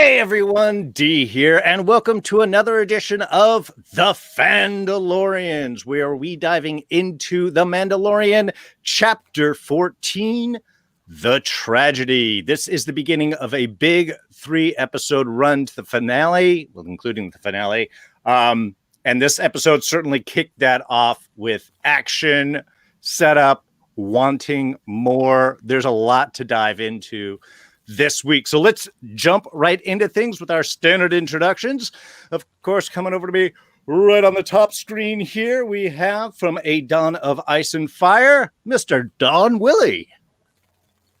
Hey everyone, D here, and welcome to another edition of The Fandalorians, where we diving into The Mandalorian Chapter 14, The Tragedy. This is the beginning of a big 3-episode run to the finale, well, including the finale. And this episode certainly kicked that off with action, setup, wanting more. There's a lot to dive into this week. So let's jump right into things with our standard introductions. Of course, coming over to me right on the top screen here, we have from A Dawn of Ice and Fire, Mr. Don Willie.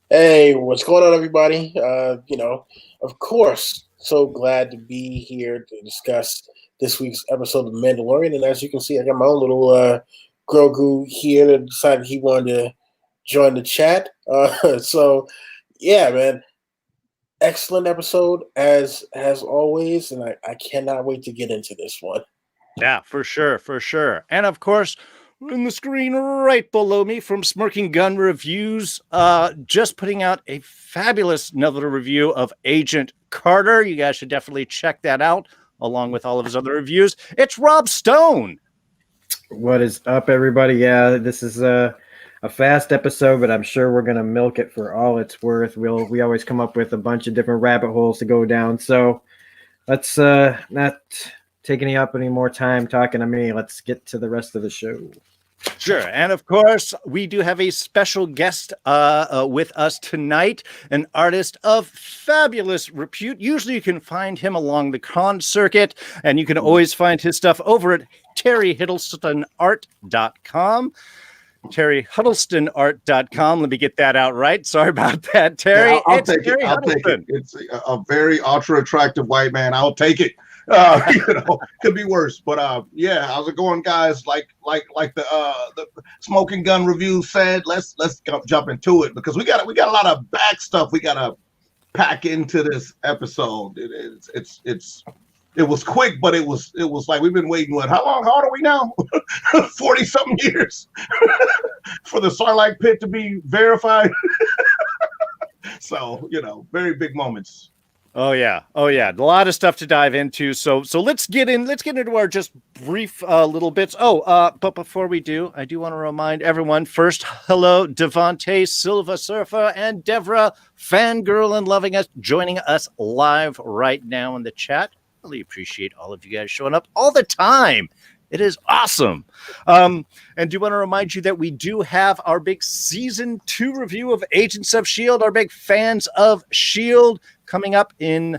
Hey, what's going on, everybody? Of course, so glad to be here to discuss this week's episode of The Mandalorian. And as you can see, I got my own little Grogu here that decided he wanted to join the chat. Yeah, man. Excellent episode as always, and I cannot wait to get into this one. Yeah, for sure. And of course, in the screen right below me from Smirking Gun Reviews, just putting out a fabulous another review of Agent Carter. You guys should definitely check that out, along with all of his other reviews. It's Rob Stone. What is up, everybody? Yeah, this is a fast episode, but I'm sure we're going to milk it for all it's worth. We always come up with a bunch of different rabbit holes to go down. So let's not take any more time talking to me. Let's get to the rest of the show. Sure. And of course, we do have a special guest with us tonight, an artist of fabulous repute. Usually you can find him along the con circuit, and you can always find his stuff over at terryhuddlestonart.com. TerryHuddlestonart.com. Let me get that out right. Sorry about that, Terry. Yeah, I'll take it. It's a very ultra attractive white man. I'll take it. Could be worse. But yeah, how's it going, guys? Like the Smoking Gun Review said, let's jump into it, because we got a lot of back stuff we gotta pack into this episode. It was quick, but it was like we've been waiting. How long? How old are we now? 40-something years for the Sarlacc pit to be verified. So very big moments. Oh yeah, a lot of stuff to dive into. So let's get into our just brief little bits. But before we do, I do want to remind everyone first. Hello, Devontae, Silva Surfer, and Devra, fangirl and loving us, joining us live right now in the chat. Really appreciate all of you guys showing up all the time. It is awesome. And do want to remind you that we do have our big season 2 review of Agents of S.H.I.E.L.D., our big fans of S.H.I.E.L.D., coming up in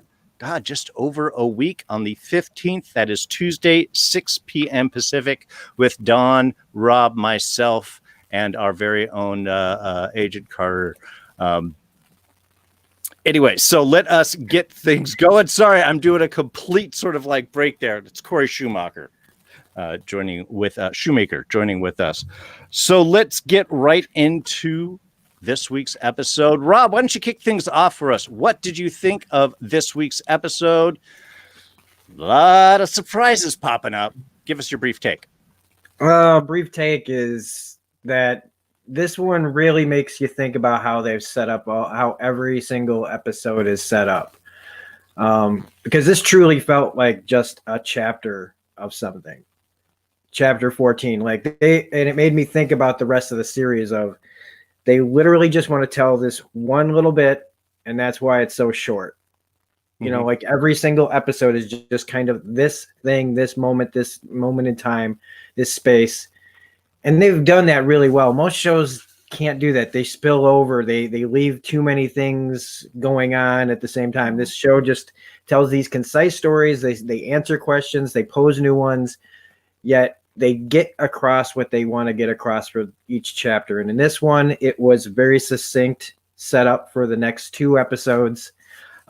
just over a week on the 15th. That is Tuesday, 6 p.m. Pacific, with Don, Rob, myself, and our very own Agent Carter. Anyway, so let us get things going. Sorry, I'm doing a complete sort of like break there. It's Corey Shoemaker joining with us. So let's get right into this week's episode. Rob, why don't you kick things off for us? What did you think of this week's episode? A lot of surprises popping up. Give us your brief take. Brief take is that this one really makes you think about how they've set up how every single episode is set up. Because this truly felt like just a chapter of something. Chapter 14. And it made me think about the rest of the series of they literally just want to tell this one little bit, and that's why it's so short. Mm-hmm. Like every single episode is just kind of this thing, this moment in time, this space. And they've done that really well. Most shows can't do that. They spill over. They leave too many things going on at the same time. This show just tells these concise stories. They answer questions. They pose new ones, yet they get across what they want to get across for each chapter. And in this one, it was very succinct setup for the next 2 episodes.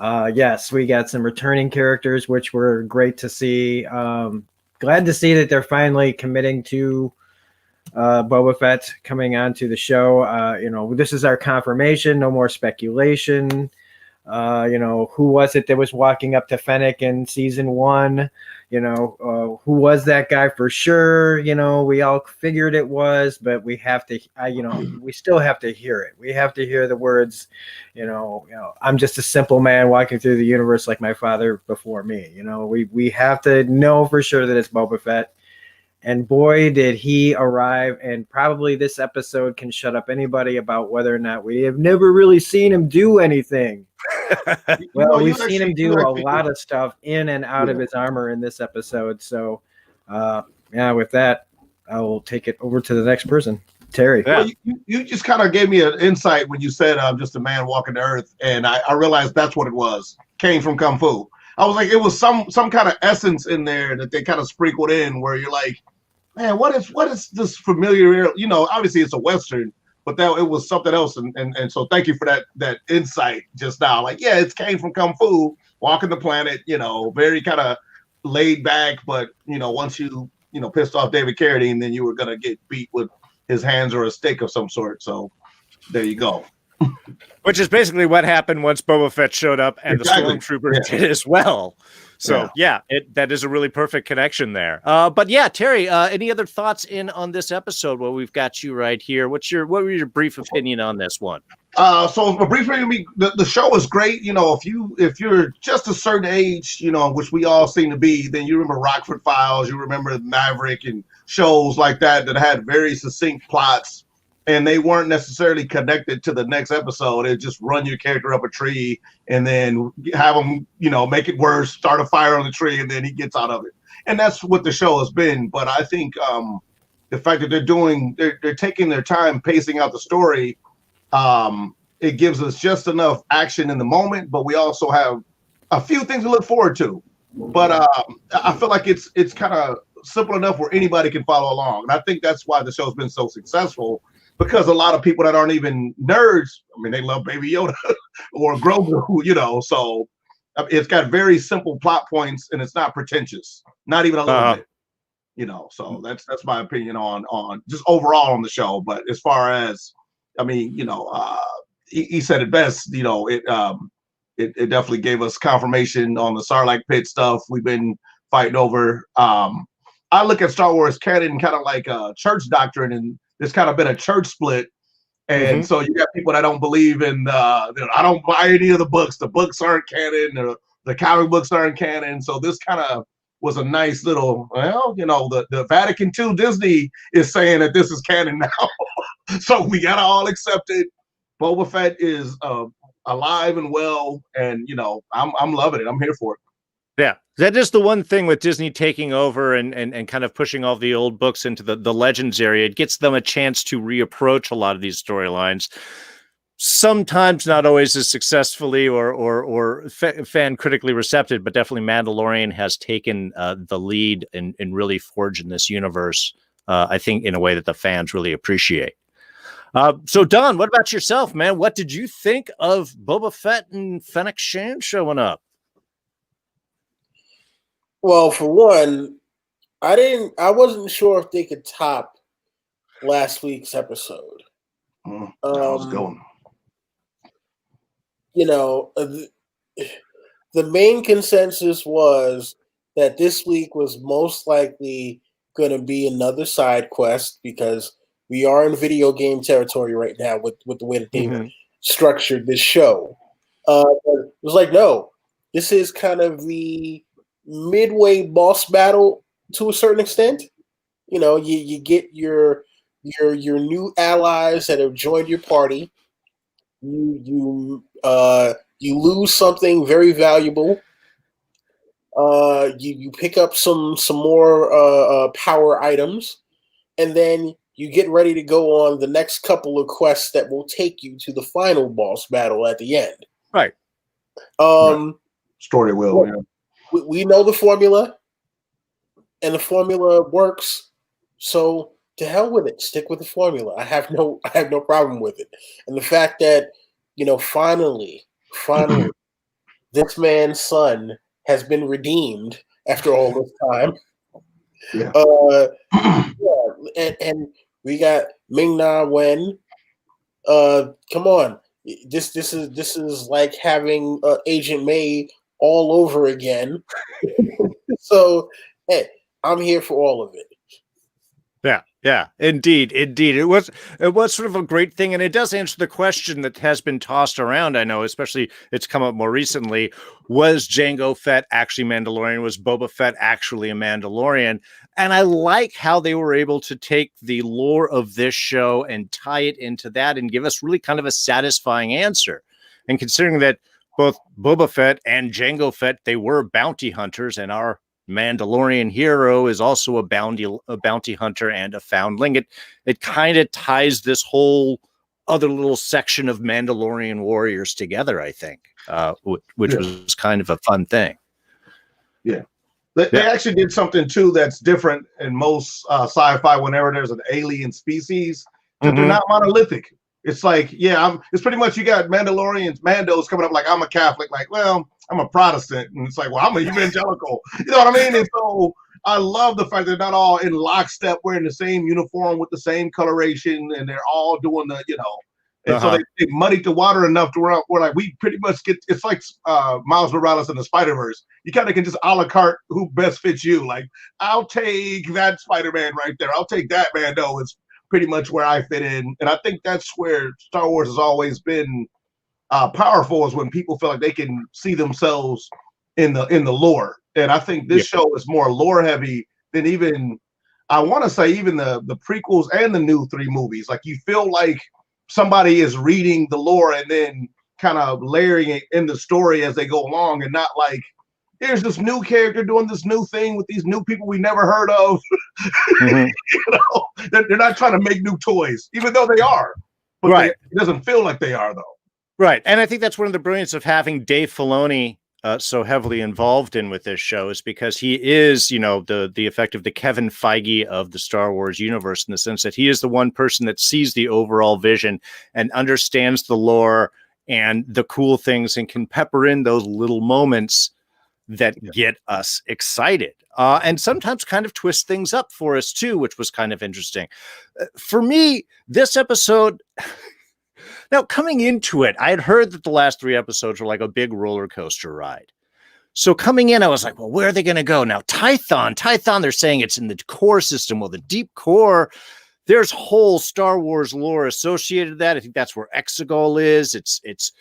Yes, we got some returning characters, which were great to see. Glad to see that they're finally committing to Boba Fett coming onto the show. This is our confirmation. No more speculation. Who was it that was walking up to Fennec in season 1? who was that guy for sure? We all figured it was, but we have to, we still have to hear it. We have to hear the words, I'm just a simple man walking through the universe like my father before me. We have to know for sure that it's Boba Fett. And boy, did he arrive. And probably this episode can shut up anybody about whether or not we have never really seen him do anything. Well, we've seen him do a lot of stuff in and out of his armor in this episode. So, with that, I will take it over to the next person, Terry. Well, you just kind of gave me an insight when you said I'm just a man walking the earth, and I realized that's what it was. Came from Kung Fu. I was like, it was some kind of essence in there that they kind of sprinkled in where you're like, man, what is this familiar? Obviously it's a Western, but that it was something else. And so thank you for that insight just now. Like, yeah, it came from Kung Fu, walking the planet, very kind of laid back, but once you pissed off David Carradine, then you were gonna get beat with his hands or a stick of some sort. So there you go. Which is basically what happened once Boba Fett showed up, and the stormtroopers did as well. So that is a really perfect connection there. But yeah, Terry, any other thoughts on this episode? Well, we've got you right here. What were your brief opinion on this one? So a brief opinion, the show is great. If you're just a certain age, which we all seem to be, then you remember Rockford Files, you remember Maverick and shows like that had very succinct plots. And they weren't necessarily connected to the next episode. It just run your character up a tree and then have him, make it worse, start a fire on the tree, and then he gets out of it. And that's what the show has been. But I think the fact that they're taking their time pacing out the story, it gives us just enough action in the moment, but we also have a few things to look forward to. But I feel like it's kind of simple enough where anybody can follow along. And I think that's why the show's been so successful. Because a lot of people that aren't even nerds, they love Baby Yoda or Grogu, so it's got very simple plot points and it's not pretentious, not even a little bit, so that's my opinion on just overall on the show. But as far as, he said it best, it definitely gave us confirmation on the Sarlacc pit stuff we've been fighting over. I look at Star Wars canon kind of like a church doctrine, and there's kind of been a church split. And so you got people that don't believe in, I don't buy any of the books. The books aren't canon. The comic books aren't canon. So this kind of was a nice little, the Vatican II Disney is saying that this is canon now. So we got to all accept it. Boba Fett is alive and well. And, I'm loving it. I'm here for it. Yeah, that is the one thing with Disney taking over and kind of pushing all the old books into the Legends area. It gets them a chance to reapproach a lot of these storylines. Sometimes not always as successfully or fan critically receptive, but definitely Mandalorian has taken the lead in really forging this universe, I think, in a way that the fans really appreciate. So, Don, what about yourself, man? What did you think of Boba Fett and Fennec Shand showing up? Well, for one, I wasn't sure if they could top last week's episode. How's it going? The main consensus was that this week was most likely going to be another side quest because we are in video game territory right now with the way that they structured this show. It was like, no, this is kind of the midway boss battle to a certain extent. You get your new allies that have joined your party. You lose something very valuable. You pick up some more power items, and then you get ready to go on the next couple of quests that will take you to the final boss battle at the end. Right. Story will. Yeah. We know the formula, and the formula works. So to hell with it. Stick with the formula. I have no problem with it. And the fact that finally, this man's son has been redeemed after all this time. Yeah. And we got Ming-Na Wen. Come on, this is like having Agent May all over again. So, hey, I'm here for all of it. Yeah, indeed. It was sort of a great thing, and it does answer the question that has been tossed around. I know, especially it's come up more recently. Was Jango Fett actually Mandalorian? Was Boba Fett actually a Mandalorian? And I like how they were able to take the lore of this show and tie it into that and give us really kind of a satisfying answer. And considering that both Boba Fett and Jango Fett, they were bounty hunters, and our Mandalorian hero is also a bounty hunter and a foundling. It kind of ties this whole other little section of Mandalorian warriors together, I think, which was kind of a fun thing. Yeah. They actually did something too that's different in most sci-fi. Whenever there's an alien species, that they're not monolithic. It's like, it's pretty much you got Mandos coming up like, I'm a Catholic, like, well, I'm a Protestant. And it's like, well, I'm an evangelical. You know what I mean? And so I love the fact they're not all in lockstep wearing the same uniform with the same coloration, and they're all doing the, and so they muddied the water enough to where like we pretty much get, it's like Miles Morales in the Spider-Verse. You kind of can just a la carte who best fits you. Like, I'll take that Spider-Man right there. I'll take that Mando. It's pretty much where I fit in. And I think that's where Star Wars has always been powerful, is when people feel like they can see themselves in the lore. And I think this show is more lore heavy than even, I want to say, even the prequels and the new 3 movies. Like, you feel like somebody is reading the lore and then kind of layering it in the story as they go along, and not like, here's this new character doing this new thing with these new people we never heard of. They're not trying to make new toys, even though they are. But it doesn't feel like they are, though. Right. And I think that's one of the brilliance of having Dave Filoni so heavily involved in with this show, is because he is, the effect of the Kevin Feige of the Star Wars universe, in the sense that he is the one person that sees the overall vision and understands the lore and the cool things, and can pepper in those little moments that get us excited, and sometimes kind of twist things up for us too, which was kind of interesting. For me, this episode, now coming into it, I had heard that the last 3 episodes were like a big roller coaster ride. So coming in, I was like, well, where are they going to go? Now, Tython, they're saying it's in the core system. Well, the deep core, there's whole Star Wars lore associated with that. I think that's where Exegol is. It's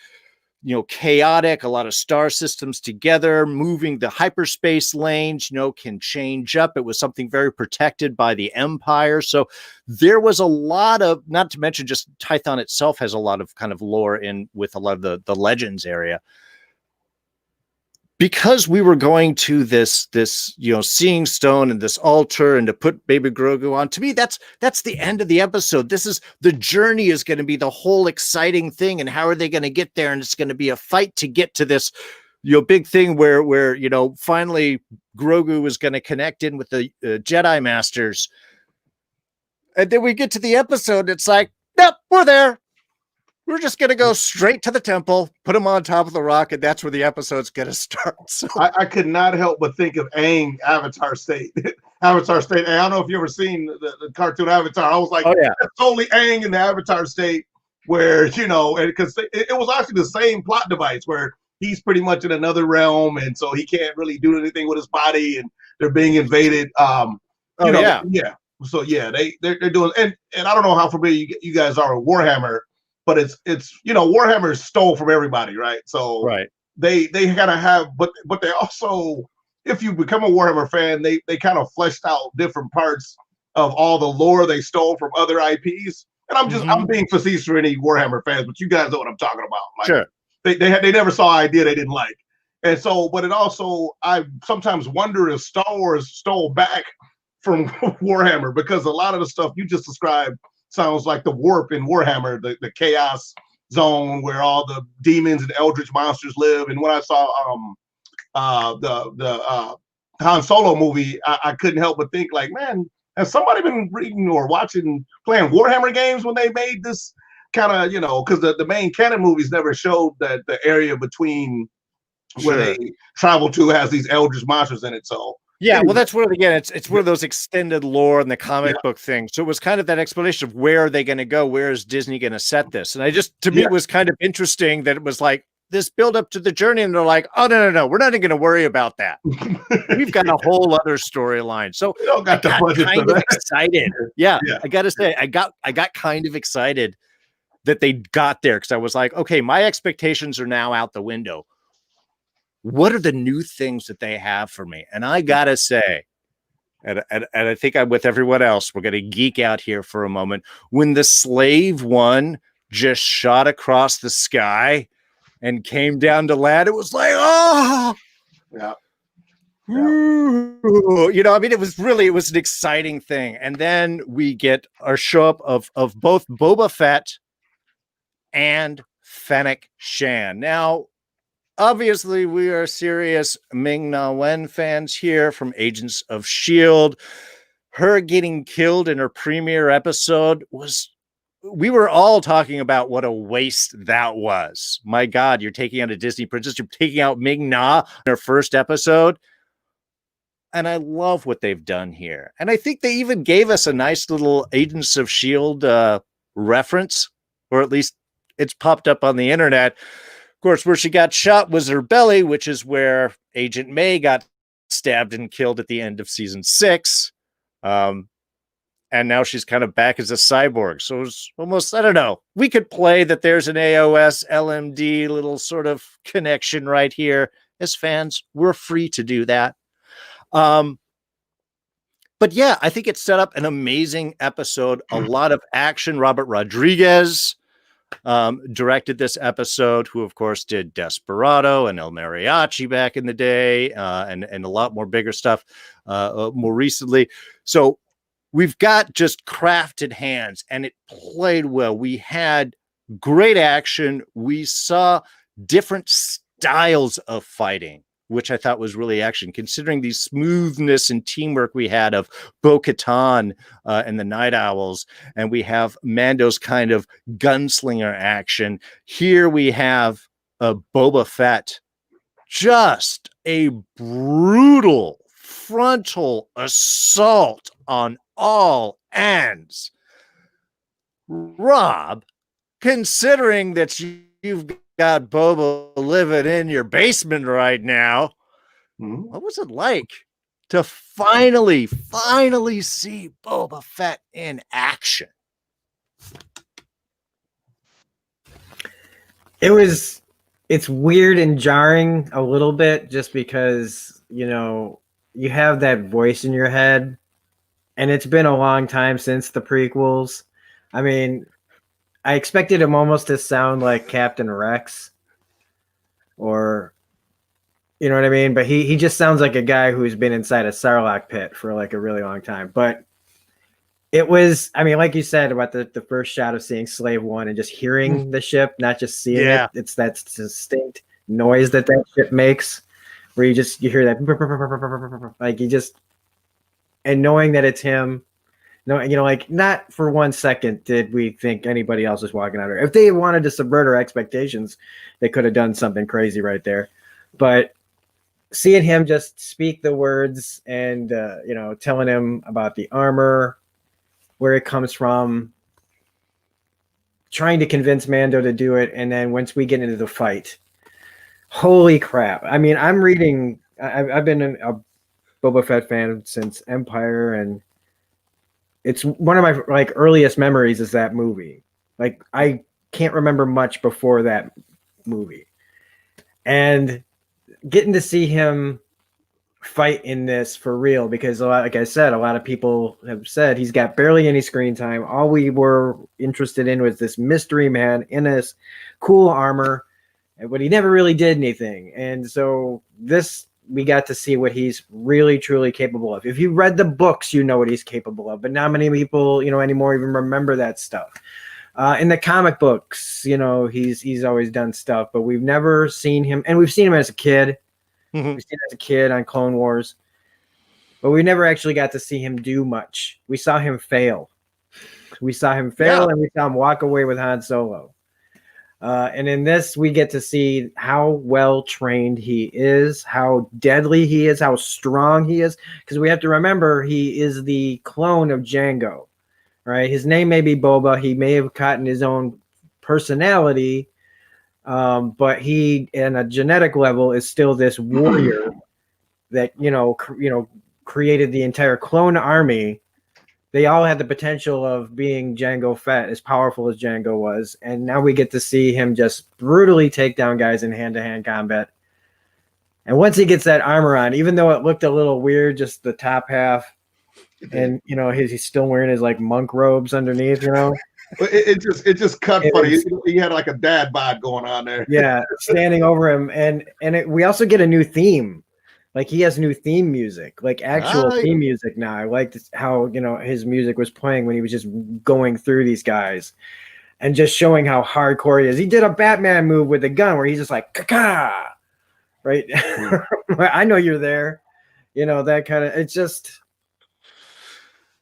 chaotic, a lot of star systems together, moving the hyperspace lanes, can change up. It was something very protected by the Empire. So there was a lot of, not to mention just Tython itself has a lot of kind of lore in with a lot of the Legends area. Because we were going to this seeing stone and this altar, and to put baby Grogu on, to me, that's the end of the episode. This is the journey, is going to be the whole exciting thing. And how are they going to get there? And it's going to be a fight to get to this, big thing where finally Grogu is going to connect in with the Jedi Masters. And then we get to the episode, and it's like, nope, we're there. We're just going to go straight to the temple, put him on top of the rock, and that's where the episode's going to start. So I could not help but think of Aang, Avatar State. Avatar State. And I don't know if you've ever seen the cartoon Avatar. I was like, it's totally Aang in the Avatar State, where, because it was actually the same plot device, where he's pretty much in another realm, and so he can't really do anything with his body, and they're being invaded. So they're doing, and I don't know how familiar you guys are with Warhammer. But it's Warhammer stole from everybody, right? So they kind of have, but they also, if you become a Warhammer fan, they kind of fleshed out different parts of all the lore they stole from other IPs. And I'm being facetious for any Warhammer fans, but you guys know what I'm talking about. Like, sure. They never saw an idea they didn't like, and so, but it also, I sometimes wonder if Star Wars stole back from Warhammer, because a lot of the stuff you just described sounds like the warp in Warhammer, the chaos zone where all the demons and eldritch monsters live. And when I saw the Han Solo movie, I couldn't help but think, like, man, has somebody been reading or playing Warhammer games when they made this kind of, because the main canon movies never showed that the area between where they travel to has these eldritch monsters in it. So yeah, well, that's where, again, it's one of those extended lore and the comic book thing. So it was kind of that explanation of where are they going to go? Where is Disney going to set this? And to me, it was kind of interesting that it was like, this build up to the journey, and they're like, oh no, we're not even going to worry about that. We've got a whole other storyline. So We don't got the budget kind for of that. excited. Yeah, Yeah. I gotta say, I got kind of excited that they got there, because I was like, okay, my expectations are now out the window. What are the new things that they have for me? And I gotta say, and I think I'm with everyone else, we're gonna geek out here for a moment. When the Slave One just shot across the sky and came down to land, it was like, oh, Yeah. you know, I mean, it was an exciting thing. And then we get our show up of both Boba Fett and Fennec Shan. Now, obviously, we are serious Ming-Na Wen fans here from Agents of S.H.I.E.L.D. Her getting killed in her premiere episode we were all talking about what a waste that was. My God, you're taking out a Disney princess, you're taking out Ming-Na in her first episode. And I love what they've done here. And I think they even gave us a nice little Agents of S.H.I.E.L.D. Reference, or at least it's popped up on the internet. Of course, where she got shot was her belly, which is where Agent May got stabbed and killed at the end of season 6. And now she's kind of back as a cyborg. So it's almost, I don't know. We could play that there's an AOS LMD little sort of connection right here. As fans, we're free to do that. But yeah, I think it set up an amazing episode. A lot of action. Robert Rodriguez directed this episode, who of course did Desperado and El Mariachi back in the day, and a lot more bigger stuff more recently. So we've got just crafted hands, and it played well. We had great action. We saw different styles of fighting, which I thought was really action, considering the smoothness and teamwork we had of Bo-Katan and the Night Owls, and we have Mando's kind of gunslinger action. Here we have Boba Fett, just a brutal frontal assault on all ends. Rob, considering that you've got Boba living in your basement right now, what was it like to finally see Boba Fett in action? It's weird and jarring a little bit, just because, you know, you have that voice in your head, and it's been a long time since the prequels. I mean, I expected him almost to sound like Captain Rex, or, you know what I mean? But he just sounds like a guy who's been inside a Sarlacc pit for like a really long time. But it was, I mean, like you said about the first shot of seeing Slave One and just hearing the ship, not just seeing it. It's that distinct noise that ship makes, where you hear that, like you just, and knowing that it's him. No, you know, like, not for 1 second did we think anybody else was walking out there. If they wanted to subvert our expectations, they could have done something crazy right there. But seeing him just speak the words and, you know, telling him about the armor, where it comes from, trying to convince Mando to do it, and then once we get into the fight, holy crap. I mean, I've been a Boba Fett fan since Empire, and it's one of my like earliest memories is that movie. Like, I can't remember much before that movie. And getting to see him fight in this for real, because like I said, a lot of people have said he's got barely any screen time. All we were interested in was this mystery man in his cool armor, but he never really did anything. And so this, we got to see what he's really truly capable of. If you read the books, you know what he's capable of, but not many people, you know, anymore even remember that stuff. In the comic books, you know, he's always done stuff, but we've never seen him, and we've seen him as a kid. We've seen him as a kid on Clone Wars, but we never actually got to see him do much. We saw him fail. And we saw him walk away with Han Solo. And in this, we get to see how well trained he is, how deadly he is, how strong he is. Because we have to remember, he is the clone of Jango, right? His name may be Boba. He may have gotten his own personality, But he, in a genetic level, is still this warrior that created the entire clone army. They all had the potential of being Jango Fett, as powerful as Jango was, and now we get to see him just brutally take down guys in hand-to-hand combat. And once he gets that armor on, even though it looked a little weird, just the top half, and he's still wearing his like monk robes underneath, It just cut funny. He had like a dad bod going on there. Yeah, standing over him, and we also get a new theme. Like he has new theme music, like actual theme music now. I liked how his music was playing when he was just going through these guys, and just showing how hardcore he is. He did a Batman move with a gun where he's just like "Ka-ka!" Right? I know you're there. That kind of. It's just.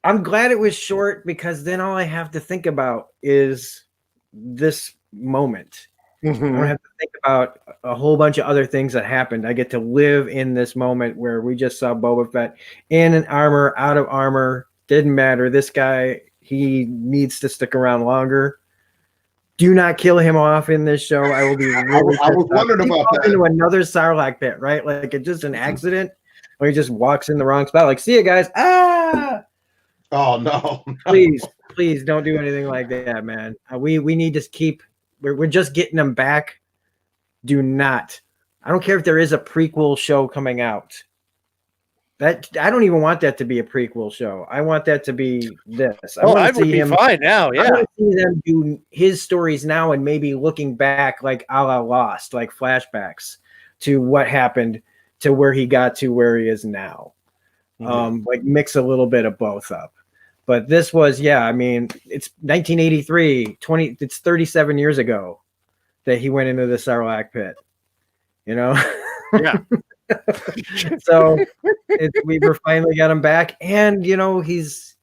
I'm glad it was short because then all I have to think about is this moment. Mm-hmm. I don't have to think about a whole bunch of other things that happened. I get to live in this moment where we just saw Boba Fett in an armor, out of armor. Didn't matter. This guy, he needs to stick around longer. Do not kill him off in this show. I will be really I was wondering about that. Into another Sarlacc pit, right? Like it's just an accident where he just walks in the wrong spot. Like, see you guys. Ah! Oh no! Please don't do anything like that, man. We need to keep. We're just getting them back. Do not. I don't care if there is a prequel show coming out. That I don't even want that to be a prequel show. I want that to be this. I would be fine now. Yeah, I want to see them do his stories now and maybe looking back, like a la Lost, like flashbacks to what happened to where he got to where he is now. Like mix a little bit of both up. But this was, I mean, it's 1983, it's 37 years ago that he went into the Sarlacc pit, Yeah. So we finally got him back, and he's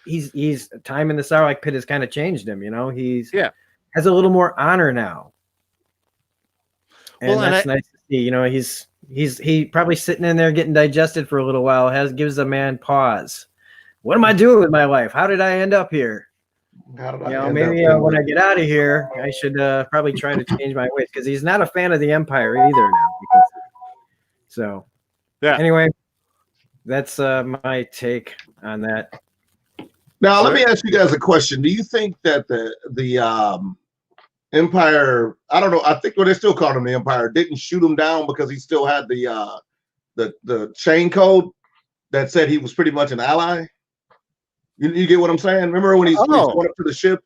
time in the Sarlacc pit has kind of changed him. He's has a little more honor now, and that's nice to see. He probably sitting in there getting digested for a little while. Gives a man pause. What am I doing with my life? How did I end up here? Maybe when I get out of here, I should probably try to change my ways, because he's not a fan of the Empire either now. So, anyway, that's my take on that. Now, let me ask you guys a question. Do you think that the Empire, I don't know, I think what they still called him the Empire, didn't shoot him down because he still had the chain code that said he was pretty much an ally? You get what I'm saying? Remember when he's going up to the ship?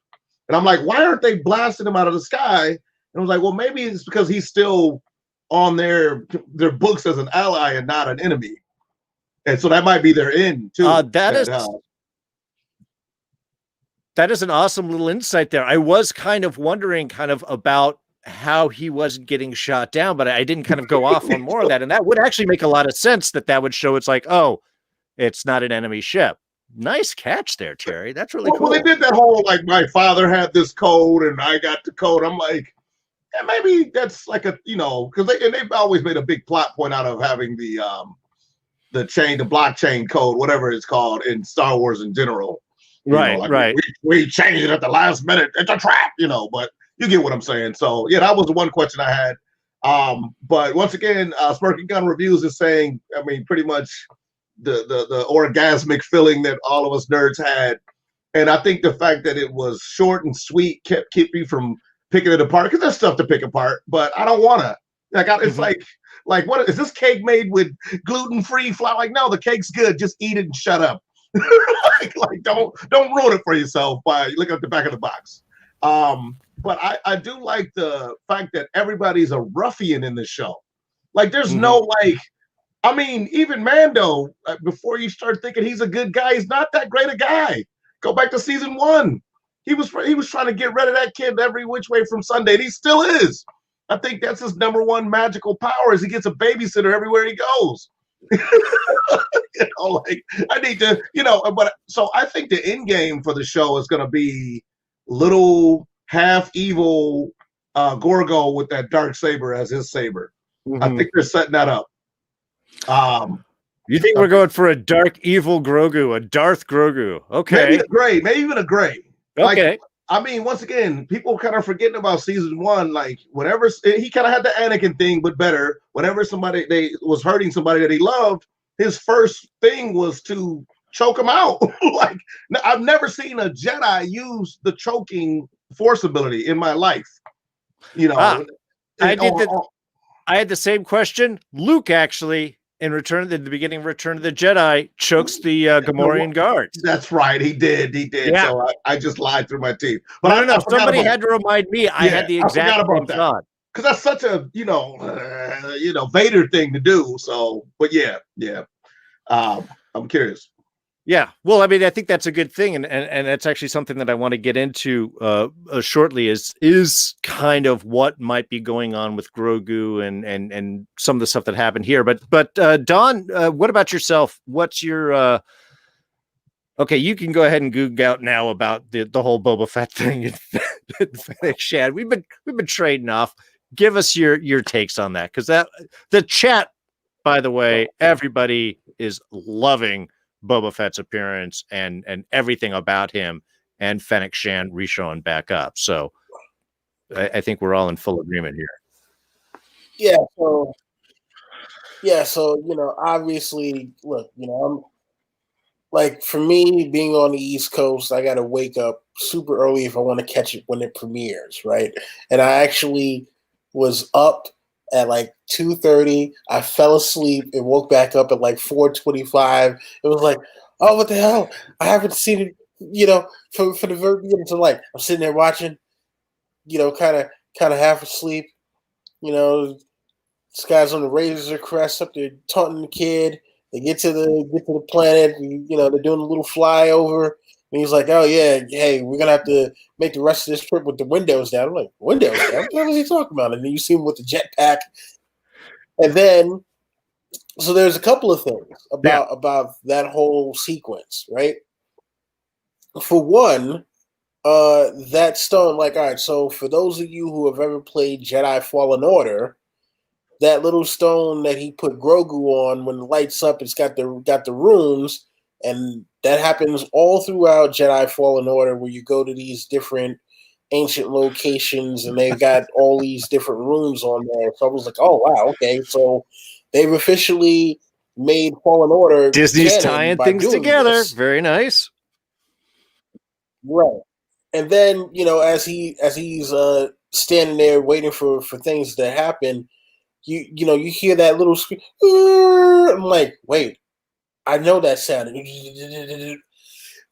And I'm like, why aren't they blasting him out of the sky? And I was like, well, maybe it's because he's still on their books as an ally and not an enemy. And so that might be their end too. That is an awesome little insight there. I was kind of wondering about how he wasn't getting shot down, but I didn't kind of go off on more of that. And that would actually make a lot of sense that would show it's like, oh, it's not an enemy ship. Nice catch there, Terry. That's really cool. Well, they did that whole, like, my father had this code and I got the code. I'm like, maybe that's like a, because they've always made a big plot point out of having the blockchain code, whatever it's called in Star Wars in general. Right. We changed it at the last minute. It's a trap, but you get what I'm saying. So yeah, that was the one question I had. But once again, Smirking Gun Reviews is saying, I mean, pretty much the orgasmic feeling that all of us nerds had. And I think the fact that it was short and sweet kept me from picking it apart, because there's stuff to pick apart, but I don't want to. It's like, what is this cake made with gluten-free flour? Like, no, the cake's good. Just eat it and shut up. like don't ruin it for yourself by looking at the back of the box. But I do like the fact that everybody's a ruffian in this show. Like, there's no I mean, even Mando, before you start thinking he's a good guy, he's not that great a guy. Go back to season 1. He was trying to get rid of that kid every which way from Sunday, and he still is. I think that's his number one magical power, is he gets a babysitter everywhere he goes. I need to, but so I think the end game for the show is going to be little half evil Gorgo with that dark saber as his saber. I think they're setting that up. You think we're going for a dark evil Grogu, a Darth Grogu? Okay, maybe even a gray. Okay, I mean, once again, people kind of forgetting about season 1. Like, whatever he kind of had the Anakin thing, but better. Whenever somebody they was hurting somebody that he loved, his first thing was to choke him out. Like, I've never seen a Jedi use the choking force ability in my life. You know, I had the same question. Luke actually, in the beginning of Return of the Jedi, chokes the Gamorrean guards. That's right. He did. Yeah. So I just lied through my teeth. But no. Somebody had to remind me. I had the exact same thought. Because that's such a Vader thing to do. So, but yeah. I'm curious. Yeah, well, I mean, I think that's a good thing, and that's actually something that I want to get into shortly. Is kind of what might be going on with Grogu and some of the stuff that happened here. But Don, what about yourself? What's your okay? You can go ahead and Google out now about the whole Boba Fett thing. Fennec Shand. We've been trading off. Give us your takes on that, because the chat, by the way, everybody is loving Boba Fett's appearance and everything about him, and Fennec Shand reshowing back up. So I think we're all in full agreement here. So obviously, look, I'm like, for me being on the East Coast, I got to wake up super early if I want to catch it when it premieres, right? And I actually was up at like 2:30. I fell asleep and woke back up at like 4:25. It was like, oh, what the hell? I haven't seen it, for the very beginning. So like, I'm sitting there watching, kind of half asleep. This guy's on the Razor Crest up there taunting the kid. They get to the planet. They're doing a little flyover. And he's like, oh, yeah, hey, we're going to have to make the rest of this trip with the windows down. I'm like, windows down? What the hell is he talking about? And then you see him with the jetpack. And then, so there's a couple of things about that whole sequence, right? For one, that stone, like, all right, so for those of you who have ever played Jedi Fallen Order, that little stone that he put Grogu on, when it lights up, it's got the runes. And that happens all throughout Jedi Fallen Order, where you go to these different ancient locations and they've got all these different rooms on there. So I was like, oh, wow, okay. So they've officially made Fallen Order. Disney's tying things together. Very nice. Right. And then, as he's standing there waiting for things to happen, you hear that little scream. I'm like, wait. I know that sound.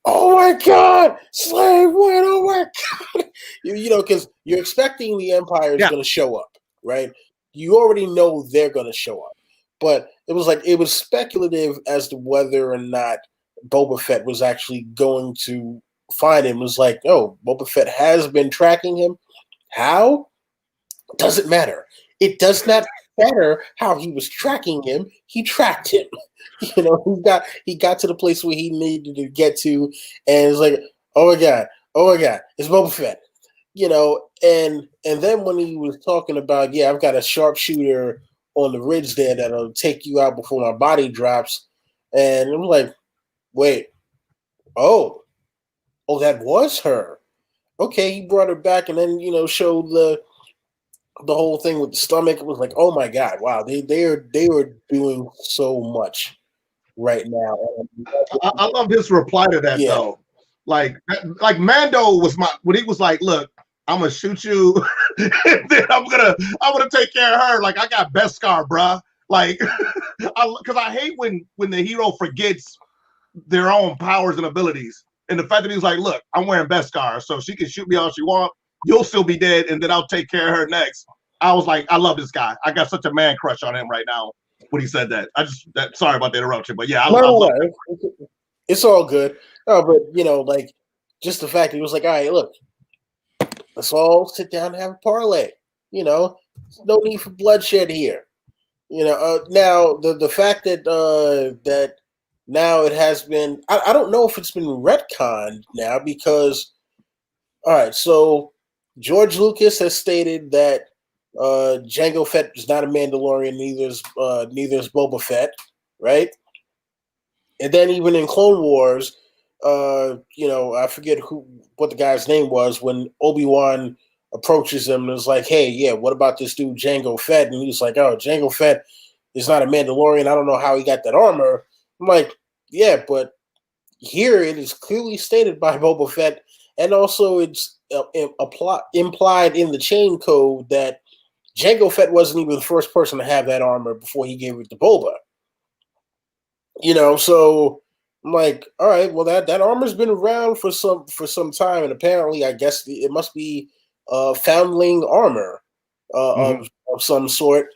Oh my God, Slave One! Oh my God, because you're expecting the Empire is going to show up, right? You already know they're going to show up, but it was speculative as to whether or not Boba Fett was actually going to find him. It was like, oh, Boba Fett has been tracking him. How? Doesn't matter. It does not matter how he was tracking him. He tracked him. He got to the place where he needed to get to, and it's like, oh my God, it's Boba Fett. And then when he was talking about, I've got a sharpshooter on the ridge there that'll take you out before my body drops, and I'm like, wait, oh, that was her. Okay, he brought her back, and then showed the whole thing with the stomach. It was like, oh my God, wow, they are doing so much right now. I love his reply to that though. Like Mando was when he was like, look, I'm gonna shoot you and then I'm gonna take care of her. Like, I got Beskar, bruh. Like, because I hate when the hero forgets their own powers and abilities. And the fact that he was like, look, I'm wearing Beskar, so she can shoot me all she wants. You'll still be dead, and then I'll take care of her next. I was like, I love this guy. I got such a man crush on him right now when he said that. Sorry about the interruption, but yeah, I love it. It's all good. Oh, but just the fact that he was like, all right, look, let's all sit down and have a parlay. No need for bloodshed here. Now the fact that that now it has been, I don't know if it's been retconned now, because all right, so George Lucas has stated that Jango Fett is not a Mandalorian, neither is Boba Fett, right? And then even in Clone Wars, I forget what the guy's name was when Obi-Wan approaches him and is like, hey, yeah, what about this dude Jango Fett? And he's like, oh, Jango Fett is not a Mandalorian. I don't know how he got that armor. I'm like, yeah, but here it is clearly stated by Boba Fett, and also it's implied in the chain code that Jango Fett wasn't even the first person to have that armor before he gave it to Boba. So I'm like, all right, well that armor's been around for some time, and apparently, I guess it must be foundling armor of some sort.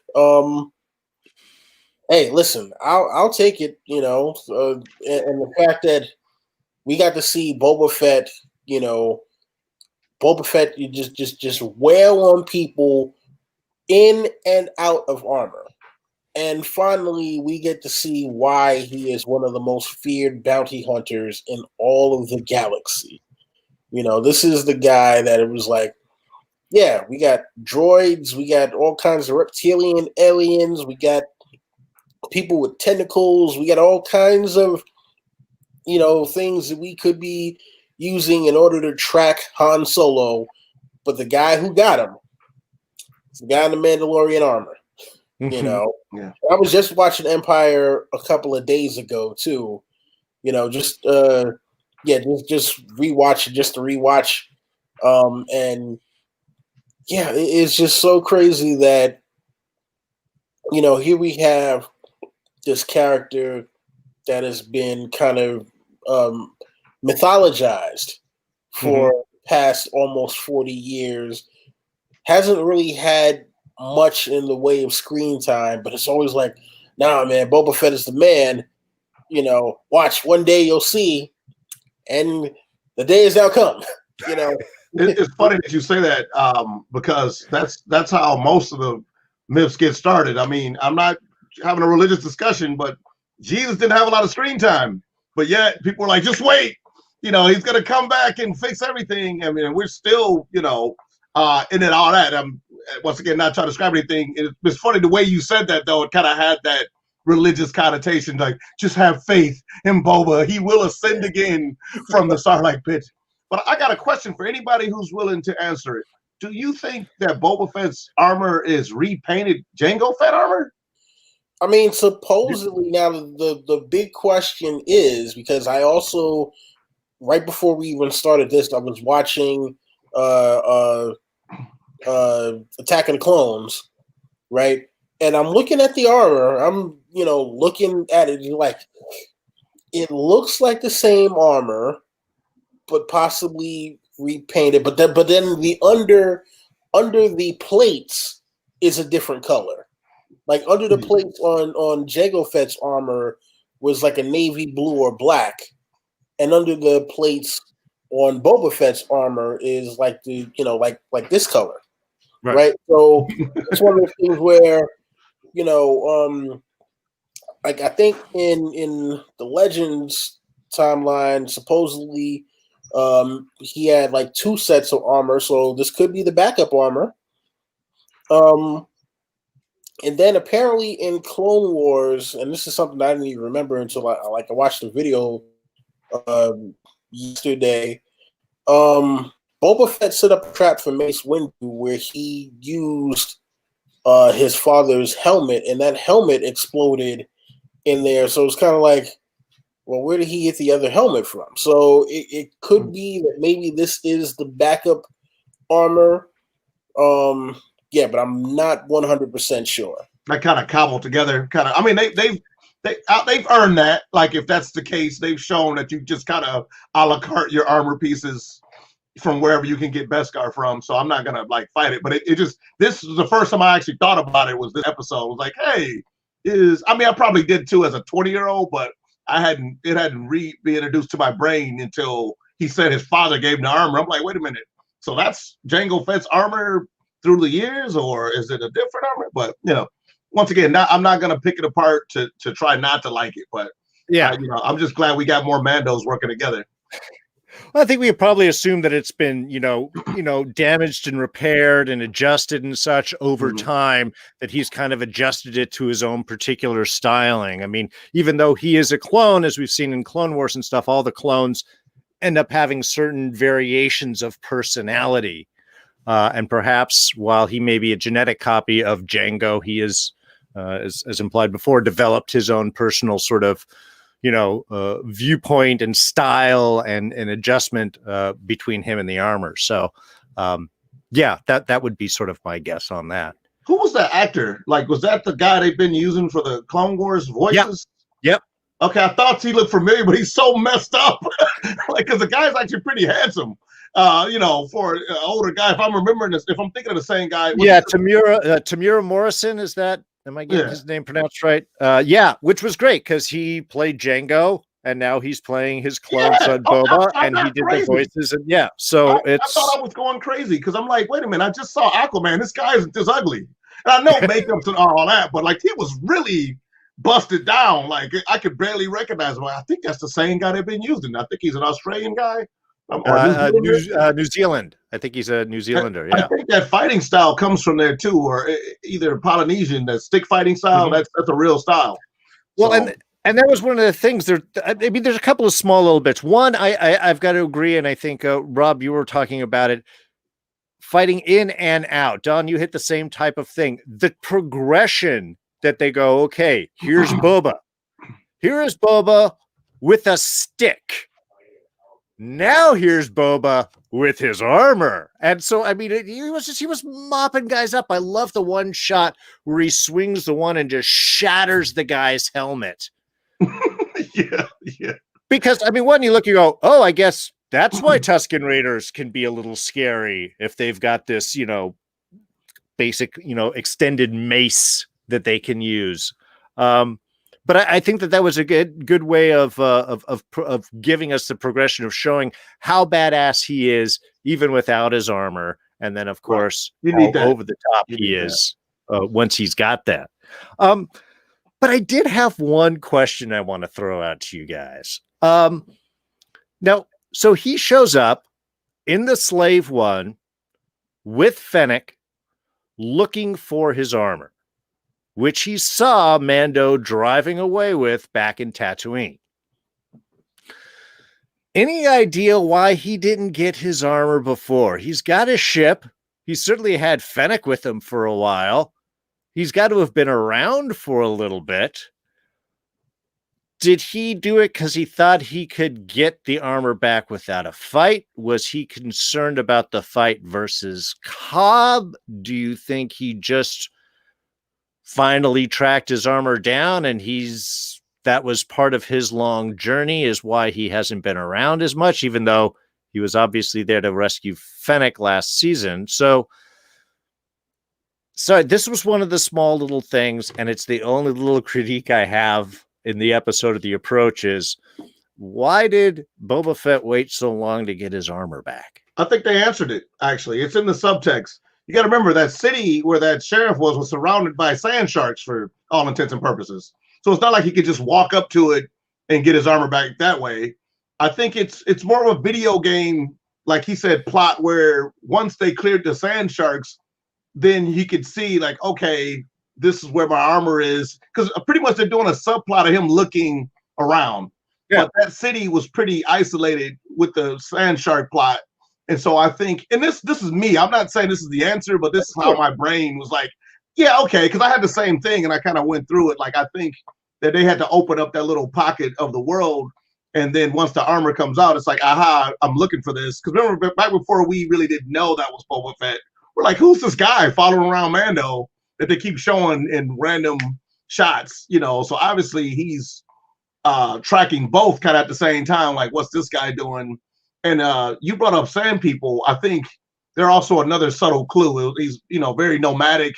Hey, listen, I'll take it. And the fact that we got to see Boba Fett, you just wail on people in and out of armor. And finally, we get to see why he is one of the most feared bounty hunters in all of the galaxy. This is the guy that it was like, yeah, we got droids, we got all kinds of reptilian aliens, we got people with tentacles, we got all kinds of, things that we could be using in order to track Han Solo. But the guy who got him is the guy in the Mandalorian armor. Yeah. I was just watching Empire a couple of days ago too. Just rewatch it just to rewatch. And yeah, it's just so crazy that here we have this character that has been kind of mythologized for past almost 40 years, hasn't really had much in the way of screen time, but it's always like, nah, man, Boba Fett is the man. Watch, one day you'll see, and the day has now come. It's funny that you say that because that's how most of the myths get started. I mean, I'm not having a religious discussion, but Jesus didn't have a lot of screen time, but yet people are like, just wait, he's gonna come back and fix everything. I mean, we're still, in and all that. I'm once again not trying to describe anything. It's funny the way you said that though. It kind of had that religious connotation, like just have faith in Boba. He will ascend again from the Starlight Pit. But I got a question for anybody who's willing to answer it. Do you think that Boba Fett's armor is repainted Jango Fett armor? I mean, supposedly now the big question is, because I also, right before we even started this, I was watching Attack of the Clones, right? And I'm looking at the armor. I'm, looking at it, like, it looks like the same armor, but possibly repainted. But then the under the plates is a different color. Like under the plates on Jango Fett's armor was like a navy blue or black, and under the plates on Boba Fett's armor is like the like this color, right? So it's one of those things where like I think in the Legends timeline, supposedly he had like 2 sets of armor, so this could be the backup armor. And then apparently in Clone Wars, and this is something I didn't even remember until I watched the video yesterday. Boba Fett set up a trap for Mace Windu where he used his father's helmet, and that helmet exploded in there. So it's kind of like, well, where did he get the other helmet from? So it could be that maybe this is the backup armor. Yeah, but I'm not 100% sure. That kind of cobbled together, kind of. I mean, they've earned that. Like, if that's the case, they've shown that you just kind of a la carte your armor pieces from wherever you can get Beskar from. So I'm not gonna like fight it. But it just, this was the first time I actually thought about it. Was this episode? It was like, hey, I probably did too as a 20-year-old, but it hadn't been introduced to my brain until he said his father gave him the armor. I'm like, wait a minute. So that's Jango Fett's armor through the years, or is it a different armor? But once again, I'm not gonna pick it apart to try not to like it. But yeah, I'm just glad we got more Mandos working together. Well, I think we probably assume that it's been, damaged and repaired and adjusted and such over time, that he's kind of adjusted it to his own particular styling. I mean, even though he is a clone, as we've seen in Clone Wars and stuff, all the clones end up having certain variations of personality. And perhaps while he may be a genetic copy of Jango, he is, as implied before, developed his own personal sort of viewpoint and style and adjustment between him and the armor. So, that would be sort of my guess on that. Who was that actor? Like, was that the guy they've been using for the Clone Wars voices? Yep. Okay, I thought he looked familiar, but he's so messed up. Because the guy's actually pretty handsome. For an older guy, if I'm remembering this, if I'm thinking of the same guy. Tamura Morrison, is that? Am I getting his name pronounced right? Which was great because he played Jango and now he's playing his clone son Boba, and he did the voices. And I thought I was going crazy because I'm like, wait a minute, I just saw Aquaman. This guy isn't this ugly. And I know makeups and all that, but like he was really busted down. Like I could barely recognize him. I think that's the same guy they've been using. I think he's an Australian guy. New Zealand. I think he's a New Zealander. I think that fighting style comes from there too, or either Polynesian, that stick fighting style. That's a real style. Well, and that was one of the things. There's a couple of small little bits. One, I've got to agree, and I think Rob, you were talking about it. Fighting in and out. Don, you hit the same type of thing. The progression that they go, okay, here's Boba. Here is Boba with a stick. Now here's Boba with his armor. And so, I mean, he was mopping guys up. I love the one shot where he swings the one and just shatters the guy's helmet. Yeah. Because, I mean, when you look, you go, oh, I guess that's why Tusken Raiders can be a little scary if they've got this, basic, extended mace that they can use. But I think that was a good way of giving us the progression of showing how badass he is, even without his armor. And then, of course, how over the top he is once he's got that. But I did have one question I want to throw out to you guys. Now, so he shows up in the Slave One with Fennec looking for his armor, which he saw Mando driving away with back in Tatooine. Any idea why he didn't get his armor before? He's got a ship. He certainly had Fennec with him for a while. He's got to have been around for a little bit. Did he do it because he thought he could get the armor back without a fight? Was he concerned about the fight versus Cobb? Do you think he just finally tracked his armor down and that was part of his long journey, is why he hasn't been around as much, even though he was obviously there to rescue Fennec last season? So this was one of the small little things, and it's the only little critique I have in the episode of The Approach is, why did Boba Fett wait so long to get his armor back? I think they answered it, actually. It's in the subtext. You got to remember that city where that sheriff was surrounded by sand sharks for all intents and purposes. So it's not like he could just walk up to it and get his armor back that way. I think it's more of a video game, like he said, plot where once they cleared the sand sharks, then he could see like, okay, this is where my armor is. Because pretty much they're doing a subplot of him looking around. Yeah. But that city was pretty isolated with the sand shark plot. And so I think, and this is me, I'm not saying this is the answer, but this is how my brain was like, yeah, okay, because I had the same thing and I kind of went through it. Like, I think that they had to open up that little pocket of the world. And then once the armor comes out, it's like, aha, I'm looking for this. Because remember, back before we really didn't know that was Boba Fett, we're like, who's this guy following around Mando that they keep showing in random shots? So obviously he's tracking both kind of at the same time. Like, what's this guy doing? And you brought up sand people. I think they're also another subtle clue. He's, very nomadic.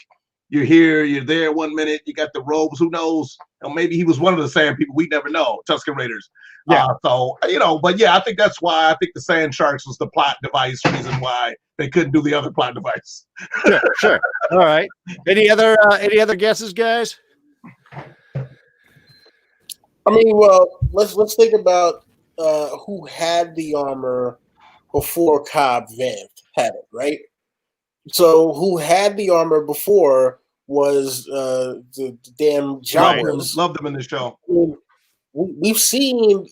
You're here, you're there 1 minute, you got the robes, who knows? Maybe he was one of the sand people. We never know, Tusken Raiders. Yeah. But yeah, I think that's why I think the sand sharks was the plot device reason why they couldn't do the other plot device. Sure. All right. Any other guesses, guys? I mean, well, let's think about who had the armor before Cobb Vanth had it, right? So who had the armor before was the damn Jawas. Loved them in the show. We've seen,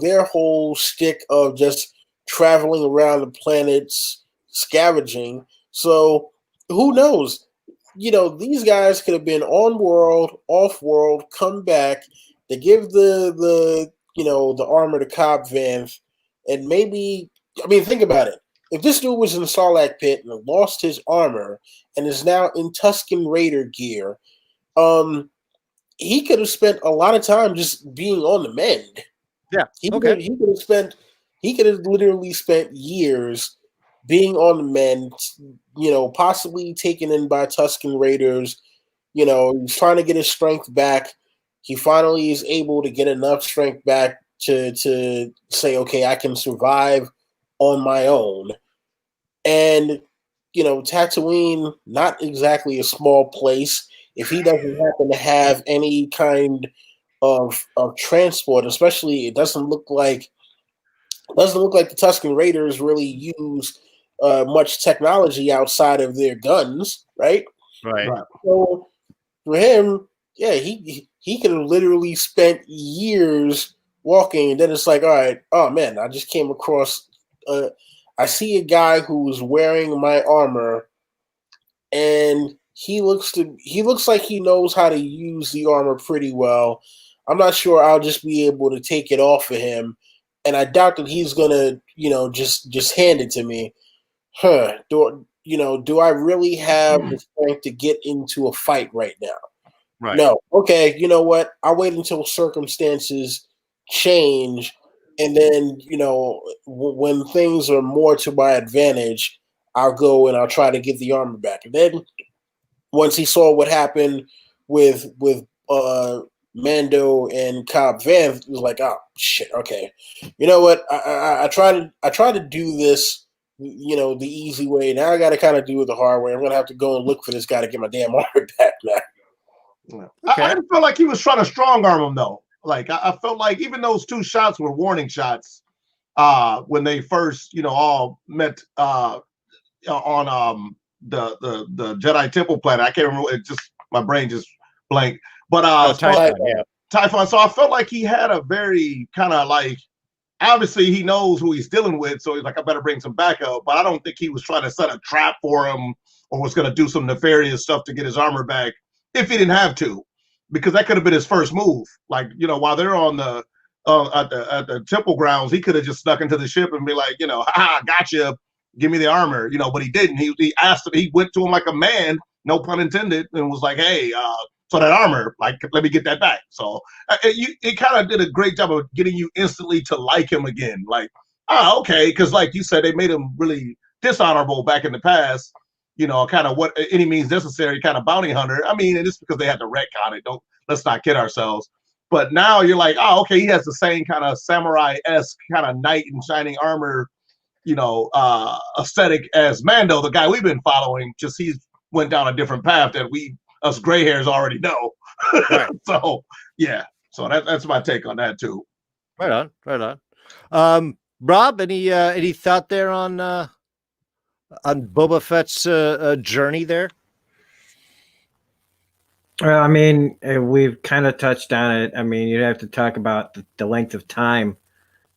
their whole stick of just traveling around the planets, scavenging. So who knows? These guys could have been on world, off world, come back. They give the armor to Cobb Vanth, and maybe, think about it. If this dude was in the Sarlacc pit and lost his armor and is now in Tusken Raider gear, he could have spent a lot of time just being on the mend. Yeah. He could have literally spent years being on the mend, possibly taken in by Tusken Raiders. He's trying to get his strength back. He finally is able to get enough strength back to say, okay, I can survive on my own. And, Tatooine, not exactly a small place. If he doesn't happen to have any kind of transport, especially, it doesn't look like the Tusken Raiders really use much technology outside of their guns, right? Right. So for him, yeah, he could have literally spent years walking, and then it's like, all right, oh man, I just came across. I see a guy who's wearing my armor, and he looks like he knows how to use the armor pretty well. I'm not sure I'll just be able to take it off of him, and I doubt that he's gonna, just hand it to me. Do I really have the strength to get into a fight right now? Right. No. Okay, you know what? I'll wait until circumstances change, and then, when things are more to my advantage, I'll go and I'll try to get the armor back. And then once he saw what happened with Mando and Cobb Vanth, he was like, oh shit, okay. You know what? I try to do this, the easy way. Now I got to kind of do it the hard way. I'm gonna have to go and look for this guy to get my damn armor back now. Okay. I felt like he was trying to strong arm him though. Like I felt like even those 2 shots were warning shots. When they first, all met on the Jedi Temple planet. I can't remember. It just my brain just blank. But Typhon, yeah. Typhon. So I felt like he had a very kind of like, obviously he knows who he's dealing with, so he's like, I better bring some backup. But I don't think he was trying to set a trap for him or was going to do some nefarious stuff to get his armor back if he didn't have to, because that could have been his first move. Like, while they're on the at the temple grounds, he could have just snuck into the ship and be like, haha, gotcha, give me the armor, but he didn't. He asked him, he went to him like a man, no pun intended, and was like, hey, so that armor, like, let me get that back. So it kind of did a great job of getting you instantly to like him again. Like, okay, because like you said, they made him really dishonorable back in the past. Kind of what any means necessary kind of bounty hunter. I mean, and it's because they had to retcon it. Let's not kid ourselves. But now you're like, oh, okay, he has the same kind of samurai-esque kind of knight in shining armor, aesthetic as Mando, the guy we've been following. Just he went down a different path that us gray hairs already know. Right. So yeah, so that's my take on that too. Right on. Rob, any thought there on Boba Fett's journey there? Well, I mean, we've kind of touched on it. I mean, you'd have to talk about the length of time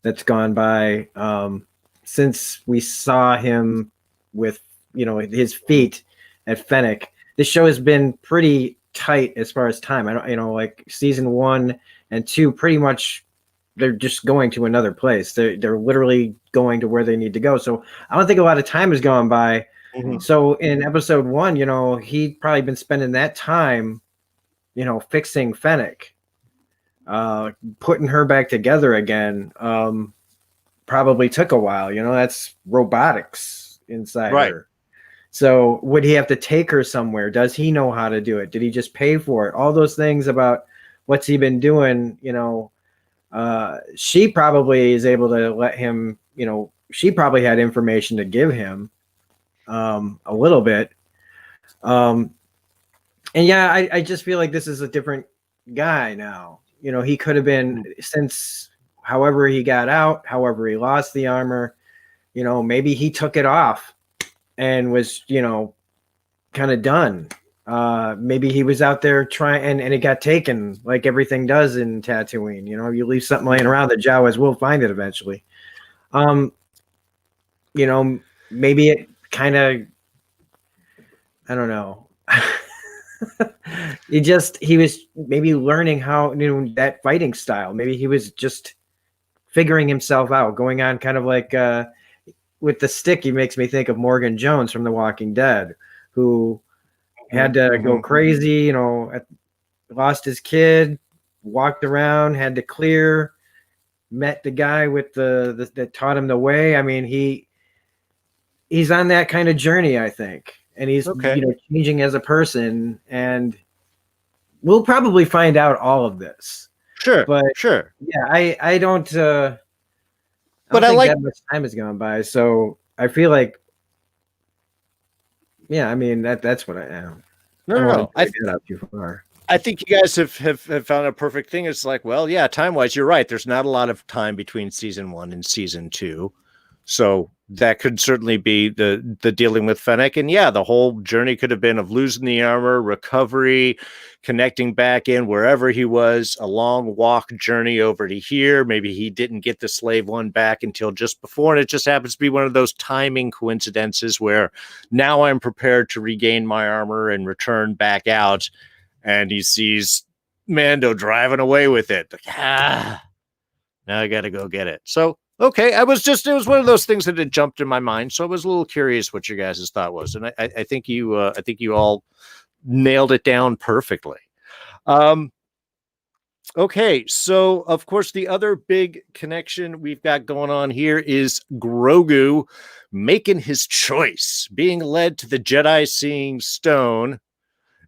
that's gone by since we saw him with, his feet at Fennec. The show has been pretty tight as far as time. I don't, like season 1 and 2, pretty much they're just going to another place. They're literally going to where they need to go. So I don't think a lot of time has gone by. Mm-hmm. So in episode 1, he'd probably been spending that time, fixing Fennec, putting her back together again. Probably took a while, that's robotics inside her. So would he have to take her somewhere? Does he know how to do it? Did he just pay for it? All those things about what's he been doing, she probably is able to let him, she probably had information to give him a little bit. And yeah, I just feel like this is a different guy now. He could have been, since however he got out, however he lost the armor, maybe he took it off and was, kind of done. Maybe he was out there trying and it got taken like everything does in Tatooine. You leave something laying around, the Jawas will find it eventually. Maybe it kind of, I don't know. he was maybe learning how, that fighting style. Maybe he was just figuring himself out, going on kind of like with the stick. He makes me think of Morgan Jones from The Walking Dead, who had to go crazy, lost his kid, walked around, had to clear, met the guy with that taught him the way. I mean, he's on that kind of journey, I think. And he's changing as a person, and we'll probably find out all of this. Sure. Yeah, I don't but I like that much time has gone by, so I feel like I mean that's what I am. No. I get out too far. I think you guys have found a perfect thing. It's like, well, yeah, time-wise, you're right. There's not a lot of time between season 1 and season 2. So that could certainly be the dealing with Fennec. And yeah, the whole journey could have been of losing the armor, recovery, connecting back in wherever he was, a long walk journey over to here. Maybe he didn't get the slave one back until just before. And it just happens to be one of those timing coincidences where now I'm prepared to regain my armor and return back out. And he sees Mando driving away with it. Like, now I got to go get it. So, okay, it was one of those things that had jumped in my mind. So I was a little curious what your guys' thought was. And I think you all nailed it down perfectly. Okay, so of course the other big connection we've got going on here is Grogu making his choice, being led to the Jedi Seeing Stone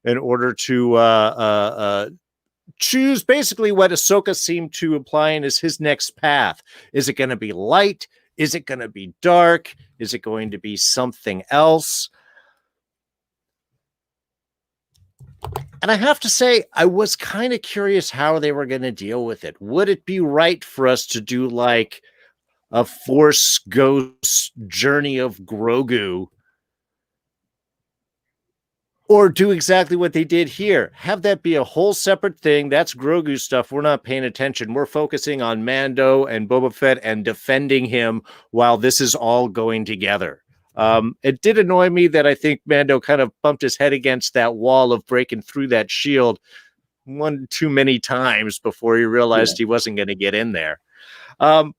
in order to choose basically what Ahsoka seemed to implying is his next path. Is it going to be light? Is it going to be dark? Is it going to be something else? And I have to say, I was kind of curious how they were going to deal with it. Would it be right for us to do like a Force Ghost journey of Grogu? Or do exactly what they did here. Have that be a whole separate thing. That's Grogu stuff. We're not paying attention. We're focusing on Mando and Boba Fett and defending him while this is all going together. It did annoy me that I think Mando kind of bumped his head against that wall of breaking through that shield one too many times before he realized he wasn't going to get in there. But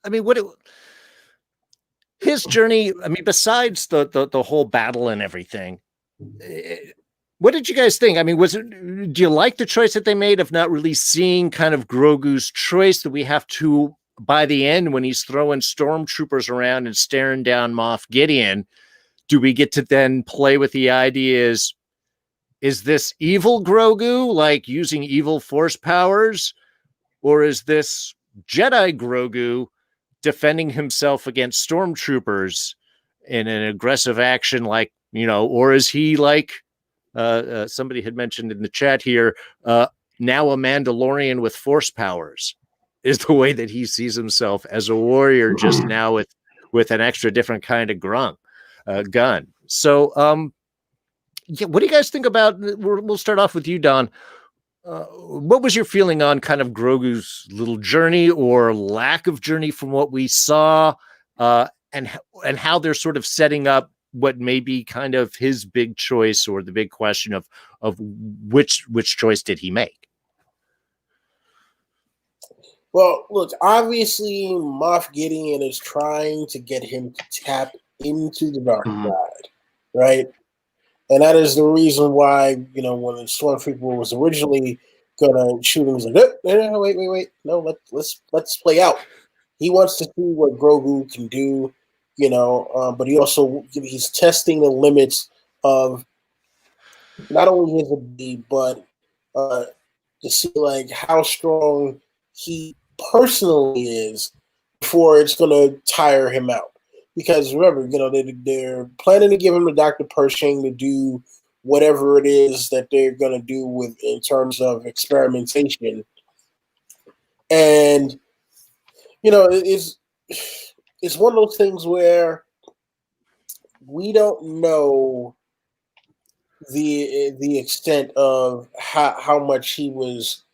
I mean, his journey, I mean, besides the whole battle and everything, what did you guys think? I mean, do you like the choice that they made of not really seeing kind of Grogu's choice that we have to, by the end, when he's throwing stormtroopers around and staring down Moff Gideon, do we get to then play with the idea is this evil Grogu, like using evil force powers? Or is this Jedi Grogu defending himself against stormtroopers in an aggressive action, like, or is he like somebody had mentioned in the chat here, now a Mandalorian with force powers is the way that he sees himself as a warrior, just now with an extra different kind of gun. So, what do you guys think about? We'll start off with you, Don. What was your feeling on kind of Grogu's little journey or lack of journey from what we saw, and how they're sort of setting up what may be kind of his big choice or the big question of which choice did he make? Well, look, obviously Moff Gideon is trying to get him to tap into the dark side, right? And that is the reason why, when the Stormtrooper was originally gonna shoot him, he's like, no, wait, no, let's play out. He wants to see what Grogu can do, but he's testing the limits of not only his ability, but to see like how strong he personally is before it's gonna tire him out. Because remember, they're planning to give him the Dr. Pershing to do whatever it is that they're going to do with in terms of experimentation. And it's one of those things where we don't know the extent of how much he was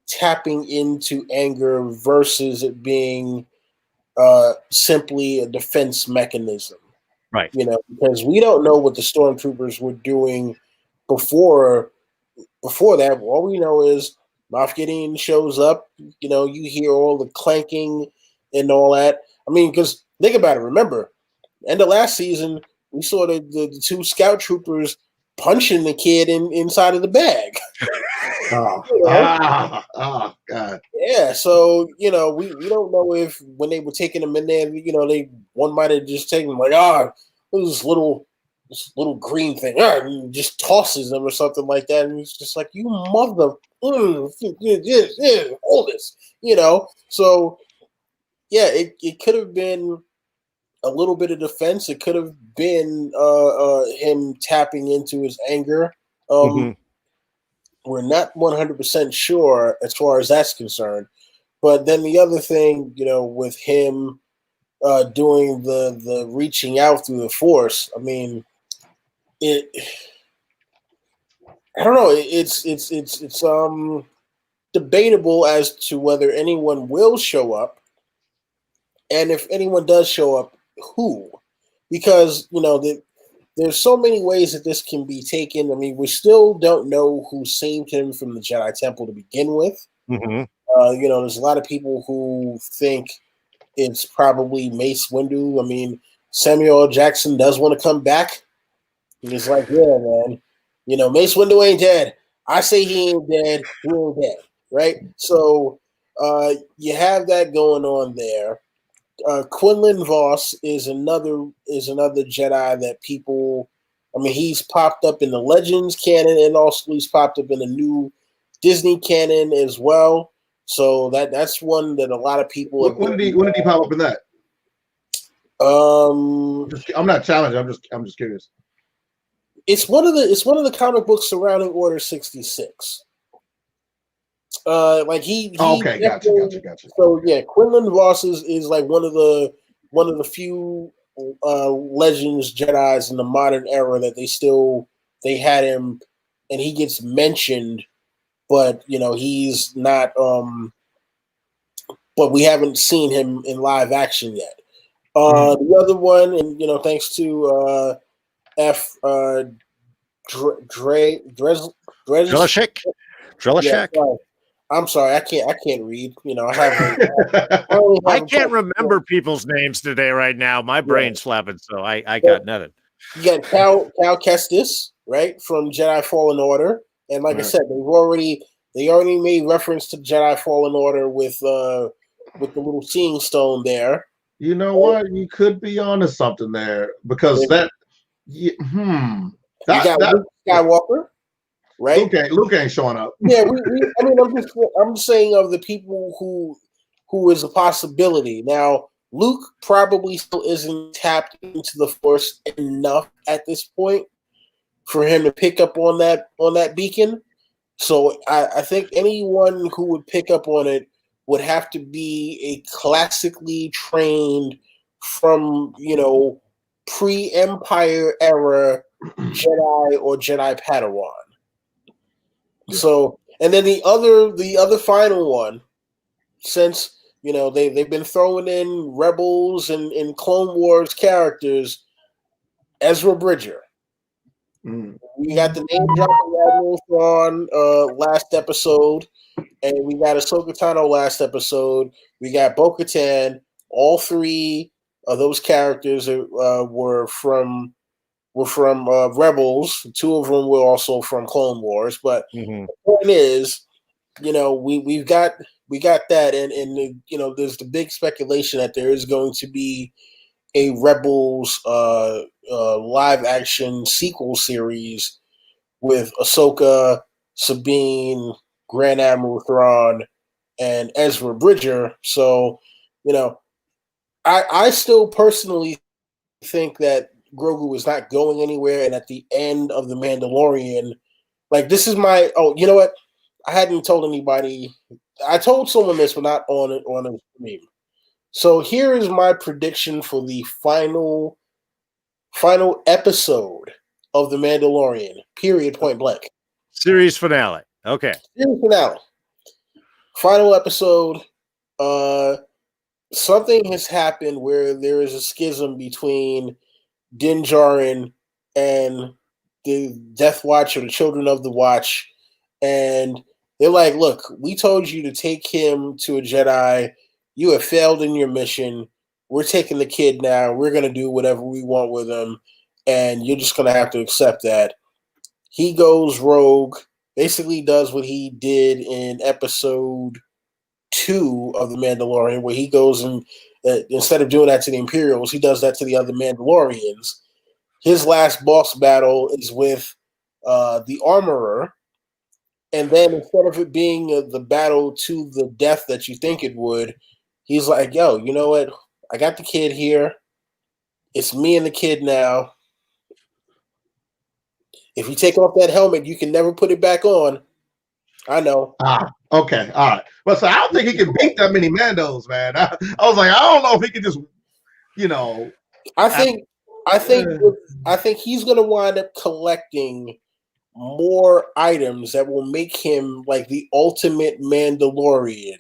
tapping into anger versus it being simply a defense mechanism. Right. Because we don't know what the stormtroopers were doing before that. All we know is Moff Gideon shows up. You hear all the clanking and all that. I mean, because think about it. Remember, end of last season, we saw the two scout troopers punching the kid inside of the bag. Oh, God. Yeah, so we don't know if when they were taking him in there, one might have just taken him like, this little green thing, and just tosses them or something like that, and he's just like, you mother, hold this, So yeah, it could have been a little bit of defense. It could have been him tapping into his anger. We're not 100% sure as far as that's concerned. But then the other thing, with him doing the reaching out through the Force, I mean, I don't know. It's debatable as to whether anyone will show up, and if anyone does show up, who? Because there's so many ways that this can be taken. I mean, we still don't know who saved him from the Jedi Temple to begin with. There's a lot of people who think it's probably Mace Windu. I mean, Samuel L. Jackson does want to come back. He's like, yeah, man. Mace Windu ain't dead. I say he ain't dead. He ain't dead, right? So you have that going on there. Quinlan Voss is another Jedi that people. I mean, he's popped up in the Legends canon, and also he's popped up in the new Disney canon as well. So that's one that a lot of people. When did he pop up in that? I'm not challenging. I'm just curious. It's one of the comic books surrounding Order 66. He okay, gotcha. So yeah, Quinlan Voss is like one of the few Legends Jedis in the modern era that they had him, and he gets mentioned, but he's not. But we haven't seen him in live action yet. The other one, and thanks to Drelishek. Yeah, I'm sorry, I can't read. I can't remember people's names today right now. My brain's flapping, so I got nothing. You got Cal Kestis, right, from Jedi Fallen Order, and like I said, they already made reference to Jedi Fallen Order with the little seeing stone there. You know what? You could be onto something there because you got Luke Skywalker. Right, Luke ain't showing up. Yeah, I'm saying of the people who is a possibility. Now, Luke probably still isn't tapped into the Force enough at this point for him to pick up on that beacon. So I think anyone who would pick up on it would have to be a classically trained from pre-Empire era Jedi or Jedi Padawan. So, and then the other final one, since they've been throwing in Rebels and Clone Wars characters, Ezra Bridger. We got the name dropping Admiral Thrawn last episode, and we got Ahsoka Tano last episode. We got Bo-Katan. All three of those characters were from Rebels. Two of them were also from Clone Wars. But the point is, we got that, and there's the big speculation that there is going to be a Rebels live action sequel series with Ahsoka, Sabine, Grand Admiral Thrawn, and Ezra Bridger. So, I still personally think that Grogu is not going anywhere, and at the end of the Mandalorian, like this is my you know what? I hadn't told anybody. I told someone this, but not on a stream. So here is my prediction for the final episode of the Mandalorian. Period. Point blank. Series finale. Okay. Series finale. Final episode. Something has happened where there is a schism between Din Djarin and the Death Watch or the Children of the Watch, and they're like, "Look, we told you to take him to a Jedi. You have failed in your mission. We're taking the kid now. We're going to do whatever we want with him, and you're just going to have to accept that." He goes rogue, basically does what he did in episode 2 of The Mandalorian, where he goes and instead of doing that to the Imperials, he does that to the other Mandalorians. His last boss battle is with the Armorer, and then instead of it being the battle to the death that you think it would, he's like, "Yo, you know what? I got the kid here. It's me and the kid now. If you take off that helmet, you can never put it back on." I know. Okay, all right. But so I don't think he can beat that many Mandos, man. I was like, I don't know if he can just, you know. I think he's gonna wind up collecting more items that will make him like the ultimate Mandalorian,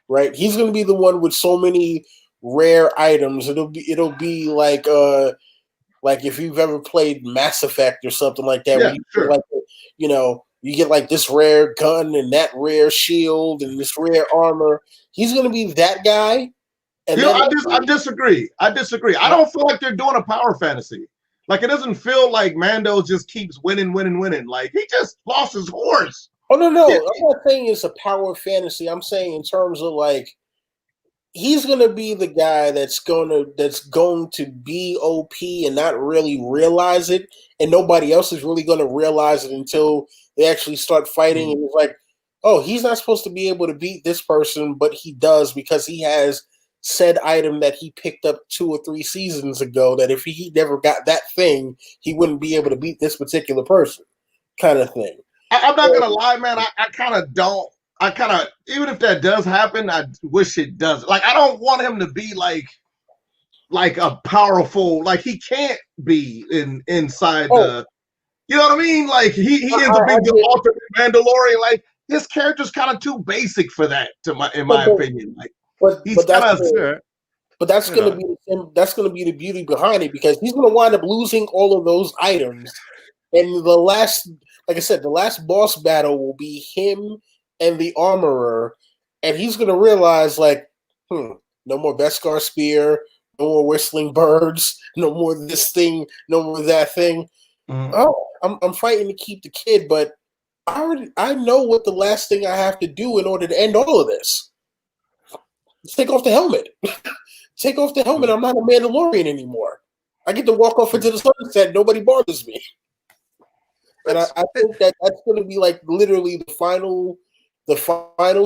right? He's gonna be the one with so many rare items. It'll be like if you've ever played Mass Effect or something like that, where you sure. like, you know, you get like this rare gun and that rare shield and this rare armor. He's gonna be that guy. And I disagree. I don't feel like they're doing a power fantasy. Like, it doesn't feel like Mando just keeps winning. Like, he just lost his horse. Oh, no. I'm not saying it's a power fantasy. I'm saying in terms of, like, he's going to be the guy that's going to be OP and not really realize it. And nobody else is really going to realize it until they actually start fighting. And it's like, oh, he's not supposed to be able to beat this person, but he does because he has said item that he picked up 2 or 3 seasons ago, that if he never got that thing, he wouldn't be able to beat this particular person, kind of thing. I'm not going to lie, man. I kind of don't. Even if that does happen, I wish it does. Like, I don't want him to be like a powerful, like he can't be inside the, you know what I mean? Like he ends up being the ultimate Mandalorian. Like, his character's kind of too basic for that, in my opinion. Like, but that's going to be the beauty behind it, because he's going to wind up losing all of those items, and the last boss battle will be him and the Armorer, and he's going to realize, like, no more Beskar spear, no more whistling birds, no more this thing, no more that thing. Mm-hmm. Oh, I'm fighting to keep the kid, but I know what the last thing I have to do in order to end all of this. Let's take off the helmet. Take off the helmet. I'm not a Mandalorian anymore. I get to walk off into the sunset. Nobody bothers me. And I think that's going to be like literally the final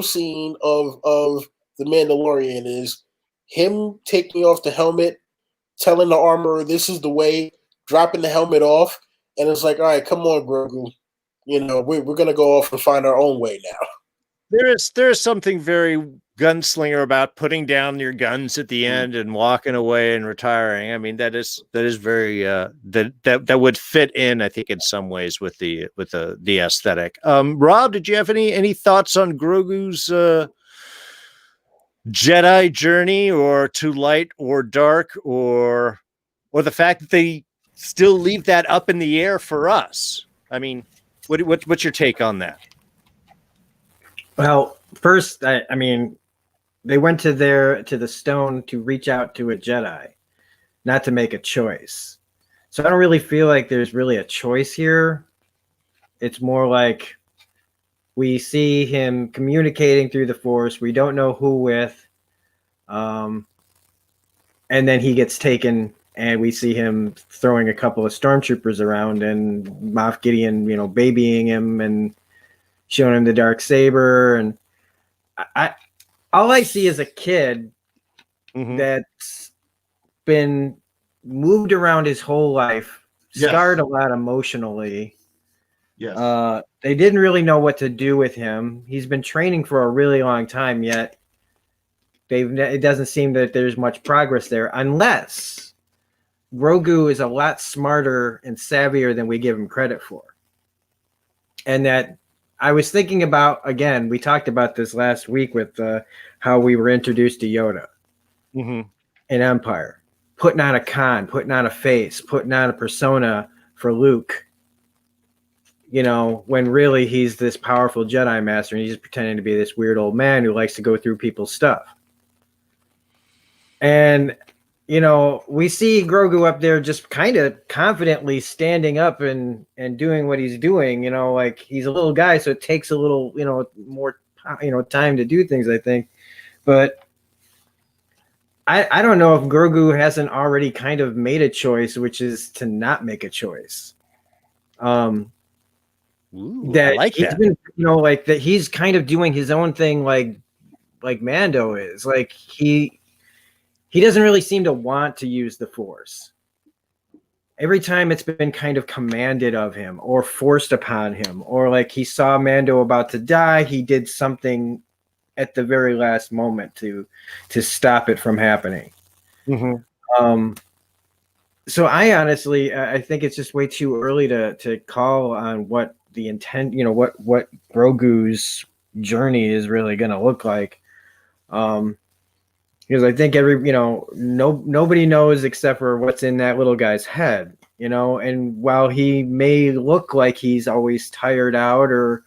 scene of the Mandalorian is him taking off the helmet, telling the Armorer this is the way, dropping the helmet off, and it's like, all right, come on, Grogu. You know, we're going to go off and find our own way now. There is something very gunslinger about putting down your guns at the end and walking away and retiring. I mean, that is very that would fit in, I think, in some ways with the aesthetic. Rob, did you have any thoughts on Grogu's Jedi journey, or to light or dark, or the fact that they still leave that up in the air for us? I mean, what's your take on that? Well, first, I mean, they went to the stone to reach out to a Jedi, not to make a choice. So I don't really feel like there's really a choice here. It's more like we see him communicating through the Force. We don't know who with. And then he gets taken, and we see him throwing a couple of stormtroopers around, and Moff Gideon, babying him and showing him the Darksaber. And all I see is a kid that's been moved around his whole life, Yes. scarred a lot emotionally. Yes. They didn't really know what to do with him. He's been training for a really long time, yet it doesn't seem that there's much progress there, unless Grogu is a lot smarter and savvier than we give him credit for. And that I was thinking about, again, we talked about this last week with how we were introduced to Yoda in Empire, putting on a con, putting on a face, putting on a persona for Luke. When really he's this powerful Jedi master and he's just pretending to be this weird old man who likes to go through people's stuff. And, we see Grogu up there just kind of confidently standing up and doing what he's doing, like he's a little guy. So it takes a little, more, time to do things, I think. But I don't know if Grogu hasn't already kind of made a choice, which is to not make a choice. That I like he's that. been, like that he's kind of doing his own thing, like Mando is. Like he doesn't really seem to want to use the Force. Every time it's been kind of commanded of him or forced upon him, or like he saw Mando about to die, he did something at the very last moment to stop it from happening. So I honestly, I think it's just way too early to call on what the intent, what Grogu's journey is really going to look like. Because I think nobody knows except for what's in that little guy's head, and while he may look like he's always tired out, or,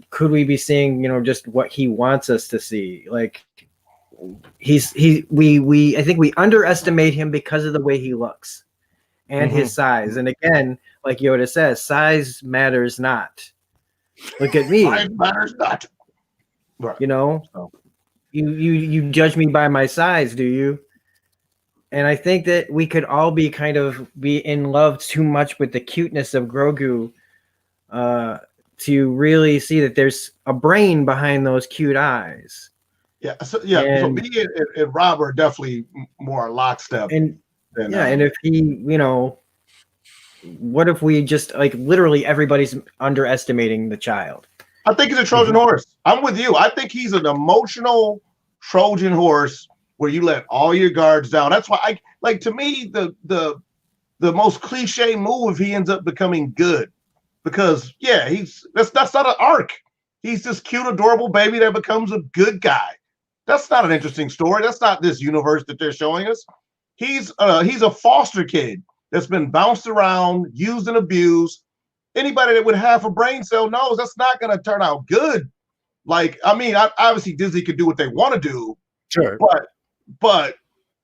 could we be seeing, just what he wants us to see? Like I think we underestimate him because of the way he looks and his size. And again, like Yoda says, size matters not. Look at me. Size matters not. Right. You judge me by my size, do you? And I think that we could all be in love too much with the cuteness of Grogu to really see that there's a brain behind those cute eyes. Yeah. So me and Rob are definitely more lockstep. And if he, what if we just literally everybody's underestimating the child? I think he's a Trojan horse. I'm with you. I think he's an emotional Trojan horse where you let all your guards down. That's why to me, the most cliche move if he ends up becoming good, because that's not an arc. He's this cute, adorable baby that becomes a good guy. That's not an interesting story. That's not this universe that they're showing us. He's a foster kid that's been bounced around, used and abused. Anybody that would have a brain cell knows that's not going to turn out good. Obviously Disney could do what they want to do. Sure. But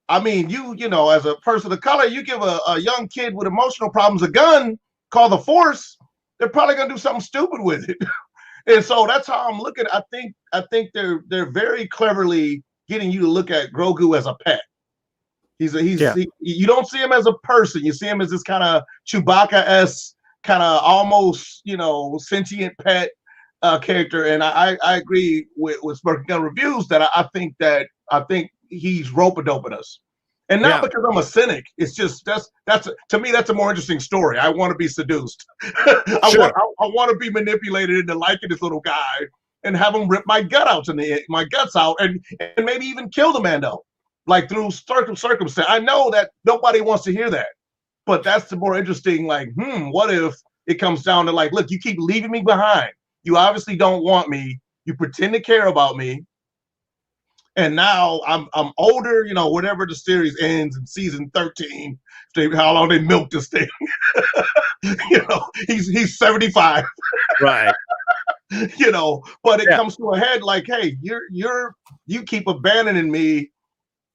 I mean, as a person of color, you give a young kid with emotional problems a gun called the Force, they're probably going to do something stupid with it. And so that's how I'm looking. I think they're very cleverly getting you to look at Grogu as a pet. You don't see him as a person. You see him as this kind of Chewbacca-esque, kind of almost, sentient pet character. And I agree with Smirking Gun Reviews that I think he's rope-a-doping us. And not because I'm a cynic. It's just that's to me that's a more interesting story. I want to be seduced. I want to be manipulated into liking this little guy and have him rip my guts out and maybe even kill the Mando, through circumstance. I know that nobody wants to hear that, but that's the more interesting. What if it comes down to look, you keep leaving me behind. You obviously don't want me. You pretend to care about me. And now I'm older, whatever the series ends in season 13, how long they milk this thing. He's 75. Right. But it comes to a head hey, you keep abandoning me.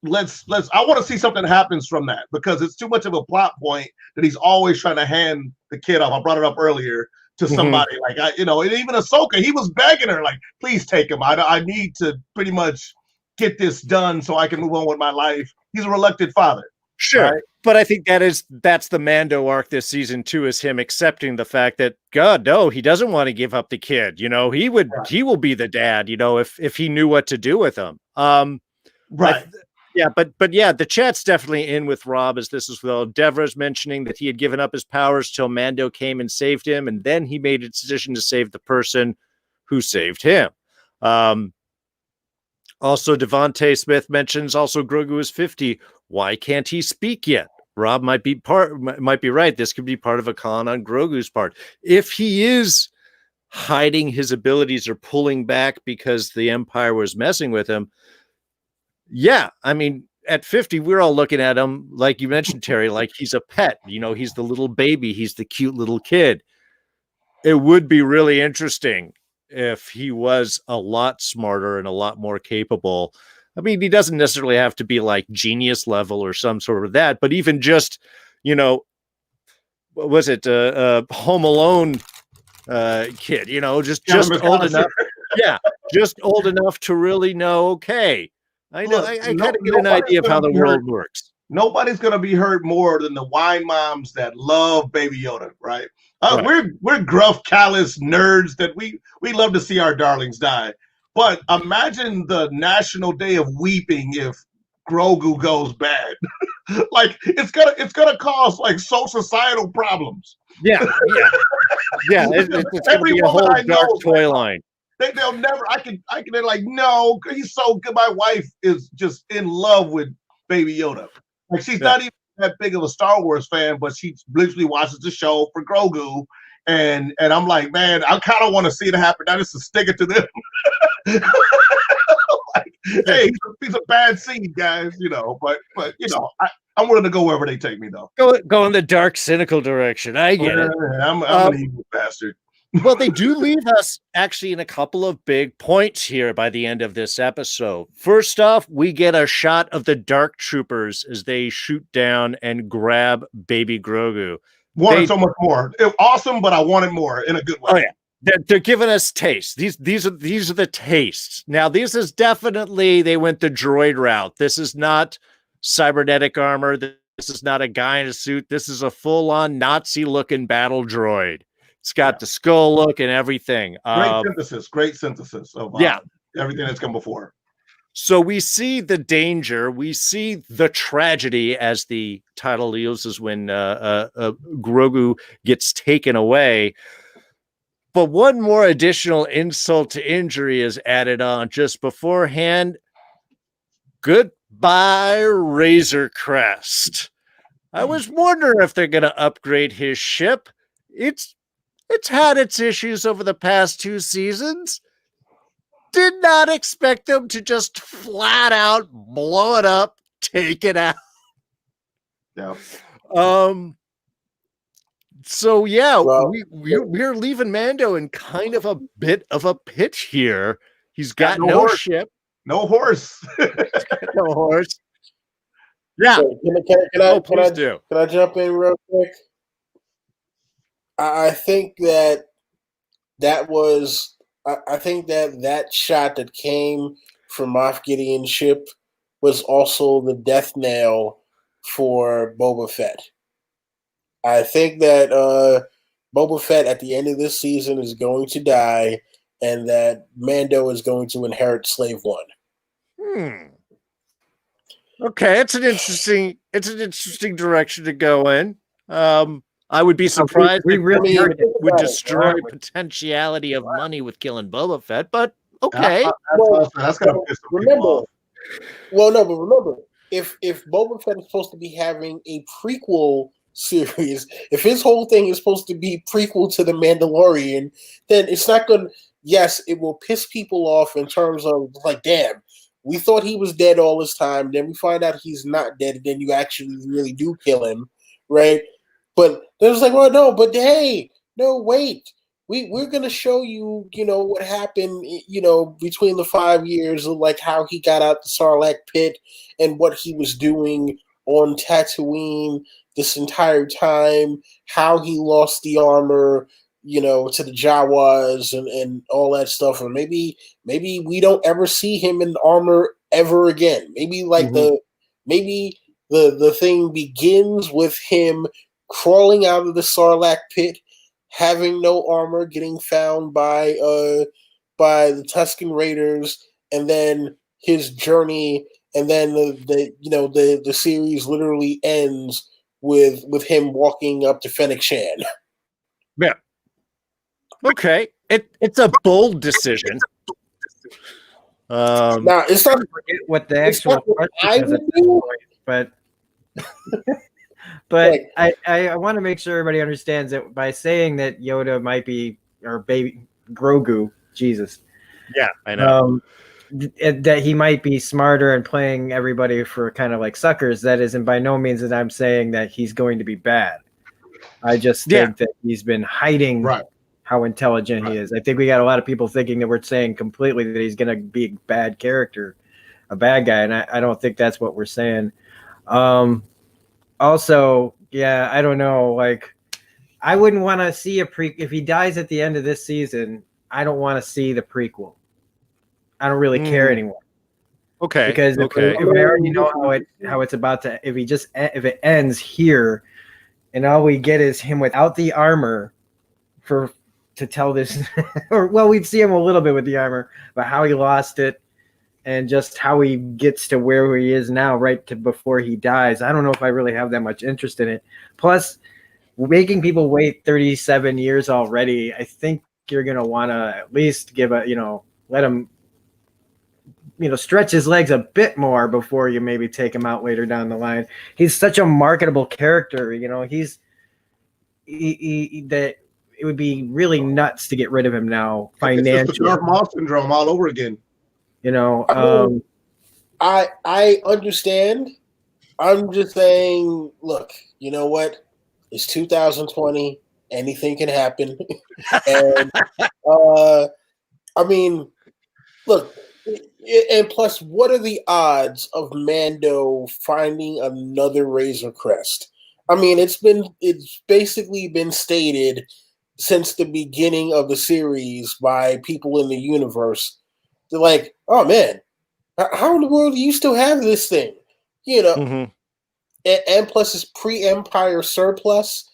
I want to see something happens from that, because it's too much of a plot point that he's always trying to hand the kid off. I brought it up earlier to somebody and even Ahsoka, he was begging her please take him. I need to pretty much get this done so I can move on with my life. He's a reluctant father. Sure. Right? But I think that's the Mando arc this season too, is him accepting the fact that God, no, he doesn't want to give up the kid. He will be the dad, if he knew what to do with him. Right. Yeah, but yeah, the chat's definitely in with Rob as this as well. Devra's mentioning that he had given up his powers till Mando came and saved him, and then he made a decision to save the person who saved him. Also, Devontae Smith mentions also Grogu is 50. Why can't he speak yet? Rob might be right. This could be part of a con on Grogu's part. If he is hiding his abilities or pulling back because the Empire was messing with him, yeah, I mean, at 50, we're all looking at him, like you mentioned, Terry, like he's a pet. You know, he's the little baby. He's the cute little kid. It would be really interesting if he was a lot smarter and a lot more capable. I mean, he doesn't necessarily have to be like genius level or some sort of that, but even just, you know, what was it? Home Alone kid, you know, just old enough. Yeah, just old enough to really know, okay, I know, I kind of get an idea of how the world works. Nobody's gonna be hurt more than the wine moms that love Baby Yoda, right? Right. We're gruff, callous nerds that we love to see our darlings die. But imagine the national day of weeping if Grogu goes bad. Like it's gonna cause like societal problems. Yeah. It's gonna be a whole dark toy line. They'll never. They're like, no, he's so good. My wife is just in love with Baby Yoda. Like she's not even that big of a Star Wars fan, but she literally watches the show for Grogu, and I'm like, man, I kind of want to see it happen. Now just to stick it to them. Like, hey, he's a bad seed, guys, you know. But you know, I'm willing to go wherever they take me, though. Go in the dark, cynical direction. I get it. I'm an evil bastard. Well, they do leave us actually in a couple of big points here by the end of this episode. First off, we get a shot of the Dark Troopers as they shoot down and grab Baby Grogu. Wanted so much more. Awesome, but I wanted more in a good way. Oh yeah, they're giving us tastes. These are the tastes. Now, this is definitely they went the droid route. This is not cybernetic armor. This is not a guy in a suit. This is a full-on Nazi-looking battle droid. It's got the skull look and everything. Great synthesis of everything that's come before. So we see the danger. We see the tragedy, as the title uses, when Grogu gets taken away. But one more additional insult to injury is added on just beforehand. Goodbye, Razor Crest. I was wondering if they're going to upgrade his ship. It's had its issues over the past 2 seasons. Did not expect them to just flat out blow it up, take it out. Yeah. So yeah, we're leaving Mando in kind of a bit of a pitch here. He's got no ship, no horse, no horse. Yeah. So can I jump in real quick? I think that was. I think that shot that came from Moff Gideon's ship was also the death knell for Boba Fett. I think that Boba Fett at the end of this season is going to die, and that Mando is going to inherit Slave One. Okay, it's an interesting direction to go in. I would be surprised we really would destroy potentiality of money with killing Boba Fett, but okay. That's gonna piss some people off. Well, no, but remember, if Boba Fett is supposed to be having a prequel series, if his whole thing is supposed to be prequel to The Mandalorian, then it's not going to, yes, it will piss people off in terms of like, damn, we thought he was dead all this time, then we find out he's not dead, and then you actually really do kill him, right? But there's like, well, no, but hey, no, wait. We're going to show you, what happened, between the 5 years, like how he got out the Sarlacc pit and what he was doing on Tatooine this entire time, how he lost the armor, to the Jawas and all that stuff. Or maybe we don't ever see him in armor ever again. Maybe like the thing begins with him crawling out of the Sarlacc pit, having no armor, getting found by the Tusken Raiders, and then his journey and then the series literally ends with him walking up to Fennec Shan. Yeah. Okay. It's a bold decision. Now it's not what the actual I question is would at this do, point, but like, I want to make sure everybody understands that by saying that Yoda might be or baby Grogu, Jesus. Yeah, I know. That he might be smarter and playing everybody for kind of like suckers. That isn't by no means that I'm saying that he's going to be bad. I just think that he's been hiding how intelligent he is. I think we got a lot of people thinking that we're saying completely that he's going to be a bad character, a bad guy, and I don't think that's what we're saying. Also, yeah, I don't know. Like, I wouldn't want to see if he dies at the end of this season. I don't want to see the prequel. I don't really care anymore. Okay. Because if I already know how it's about to, if it ends here, and all we get is him without the armor to tell this, or well, we'd see him a little bit with the armor, but how he lost it, and just how he gets to where he is now, right to before he dies. I don't know if I really have that much interest in it. Plus, making people wait 37 years already, I think you're gonna want to at least give let him. Stretch his legs a bit more before you maybe take him out later down the line. He's such a marketable character. That it would be really nuts to get rid of him now financially. It's just the Darth Maul syndrome all over again. I understand. I'm just saying, look, you know what? It's 2020. Anything can happen. And I mean, look. And plus, what are the odds of Mando finding another Razor Crest? I mean, it's basically been stated since the beginning of the series by people in the universe. They're like, oh man, how in the world do you still have this thing? And plus it's pre-Empire surplus.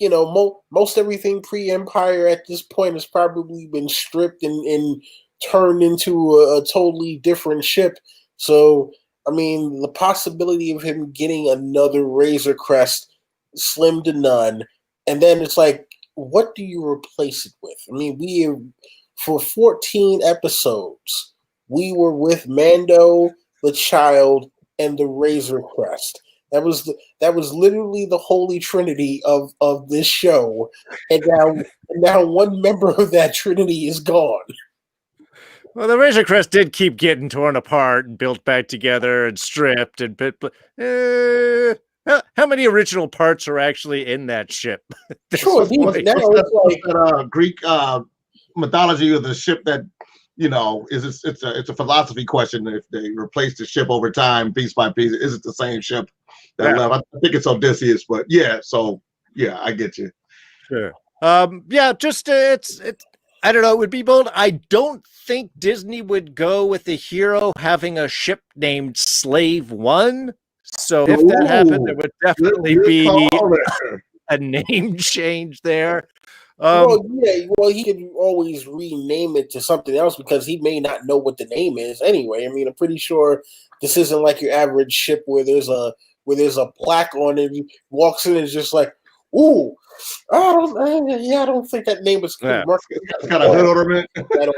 Most everything pre-Empire at this point has probably been stripped and turned into a totally different ship. So, I mean, the possibility of him getting another Razor Crest, slim to none. And then it's like, what do you replace it with? I mean, for 14 episodes, we were with Mando, the child, and the Razor Crest. That was literally the holy trinity of this show. And now one member of that trinity is gone. Well, the Razor Crest did keep getting torn apart and built back together and stripped and how many original parts are actually in that ship? Sure, now it's like that Greek mythology of the ship that it's a philosophy question. If they replace the ship over time, piece by piece, is it the same ship that left? I think it's Odysseus, but yeah. So yeah, I get you. Sure. Just it's. I don't know. It would be bold. I don't think Disney would go with the hero having a ship named Slave One. So if that happened, there would definitely be a name change there. He could always rename it to something else because he may not know what the name is anyway. I mean, I'm pretty sure this isn't like your average ship where there's a plaque on it. He walks in and is just like, ooh. I don't think that name was good. It's got a hood ornament. I don't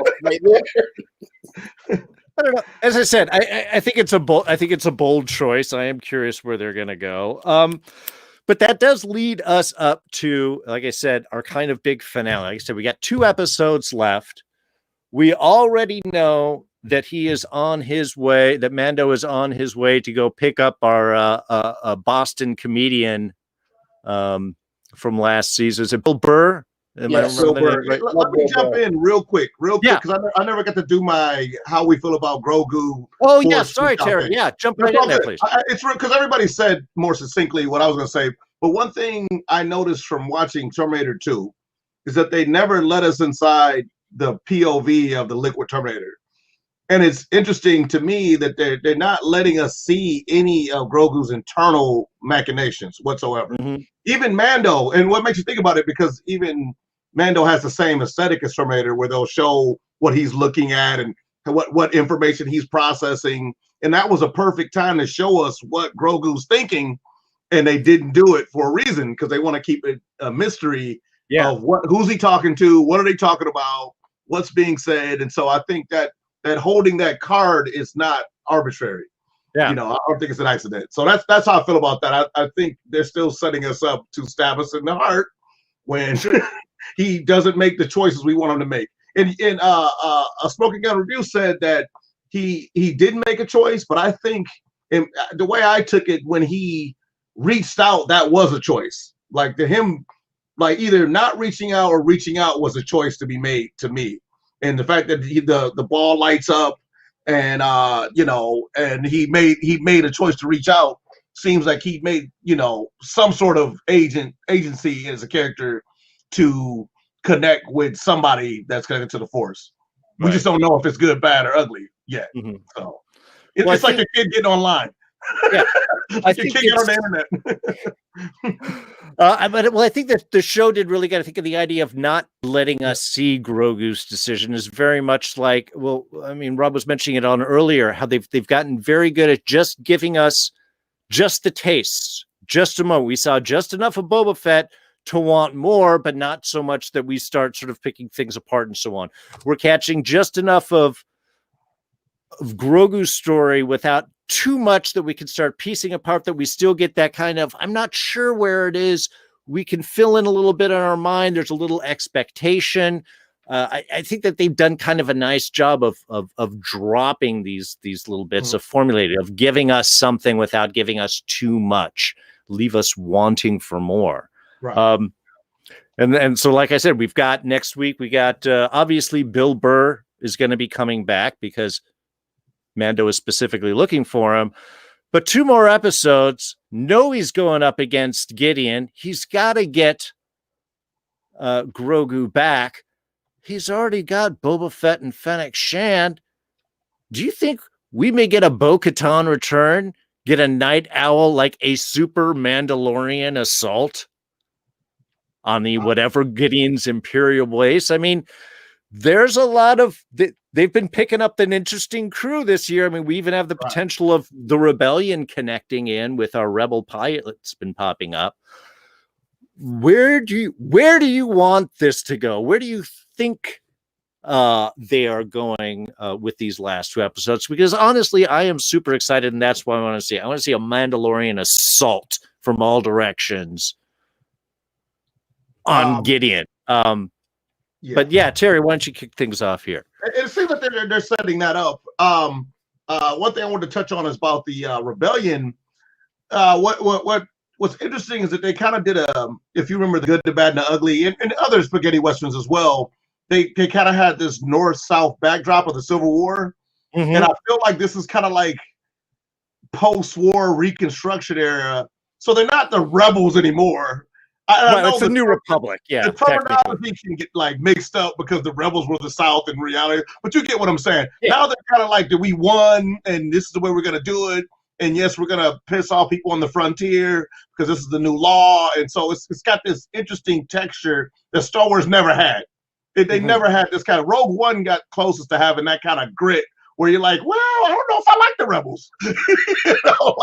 know. As I said, I think it's a bold choice. I am curious where they're going to go. But that does lead us up to, like I said, our kind of big finale. Like I said, we got 2 episodes left. We already know that he is on his way. That Mando is on his way to go pick up our Boston comedian. From last season. Is it Bill Burr? Yes, Bill Burr. Right? Let me jump in real quick, because I never got to do my how we feel about Grogu. Oh, yeah. Sorry, Terry. Yeah, jump right in there, please. It's because everybody said more succinctly what I was going to say. But one thing I noticed from watching Terminator 2 is that they never let us inside the POV of the Liquid Terminator. And it's interesting to me that they're not letting us see any of Grogu's internal machinations whatsoever. Even Mando, and what makes you think about it, because even Mando has the same aesthetic as Terminator, where they'll show what he's looking at and what information he's processing and that was a perfect time to show us what Grogu's thinking, and they didn't do it for a reason because they want to keep it a mystery of who's he talking to, what are they talking about, what's being said, and so I think that holding that card is not arbitrary. Yeah. You know, I don't think it's an accident. So that's how I feel about that. I think they're still setting us up to stab us in the heart when he doesn't make the choices we want him to make. And a Smoking Gun review said that he didn't make a choice, but I think the way I took it, when he reached out, that was a choice. Like to him, like either not reaching out or reaching out was a choice to be made to me. And the fact that the ball lights up, and you know, and he made a choice to reach out, seems like he made, you know, some sort of agency as a character to connect with somebody that's connected to the Force. We just don't know if it's good, bad, or ugly yet. So it's like a kid getting online. Yeah, I think it's on the internet. I think that the show did really get, I think, of the idea of not letting us see Grogu's decision is very much like, well, I mean, Rob was mentioning it on earlier, how they've gotten very good at just giving us just the taste, just a moment. We saw just enough of Boba Fett to want more, but not so much that we start sort of picking things apart and so on. We're catching just enough of Grogu's story without too much that we can start piecing apart, that we still get that kind of, I'm not sure where it is. We can fill in a little bit in our mind. There's a little expectation. I think that they've done kind of a nice job of dropping these little bits of formulating, of giving us something without giving us too much, leave us wanting for more. Right. And so, like I said, we've got next week, we got obviously Bill Burr is going to be coming back because Mando is specifically looking for him. But 2 more episodes. No, he's going up against Gideon. He's got to get Grogu back. He's already got Boba Fett and Fennec Shand. Do you think we may get a Bo-Katan return? Get a night owl, like a Super-Mandalorian assault on the whatever Gideon's Imperial base? I mean, there's a lot of... They've been picking up an interesting crew this year. I mean, we even have the potential of the Rebellion connecting in with our Rebel pilots been popping up. Where do you want this to go? Where do you think they are going with these last 2 episodes? Because honestly, I am super excited, and that's what I want to see. I want to see a Mandalorian assault from all directions on Gideon. But yeah, Terry, why don't you kick things off here? It seems like they're setting that up. One thing I wanted to touch on is about the Rebellion. What's interesting is that they kind of did if you remember, The Good, the Bad, and the Ugly, and other spaghetti westerns as well, they kind of had this north-south backdrop of the Civil War. And I feel like this is kind of like post-war Reconstruction era. So they're not the rebels anymore. It's the New Republic. Yeah, the terminology can get like mixed up because the rebels were the South in reality, but you get what I'm saying. Yeah. Now they're kind of like, we won, and this is the way we're going to do it. And yes, we're going to piss off people on the frontier because this is the new law. And so it's got this interesting texture that Star Wars never had. They never had this kind of... Rogue One got closest to having that kind of grit where you're like, well, I don't know if I like the rebels. You know,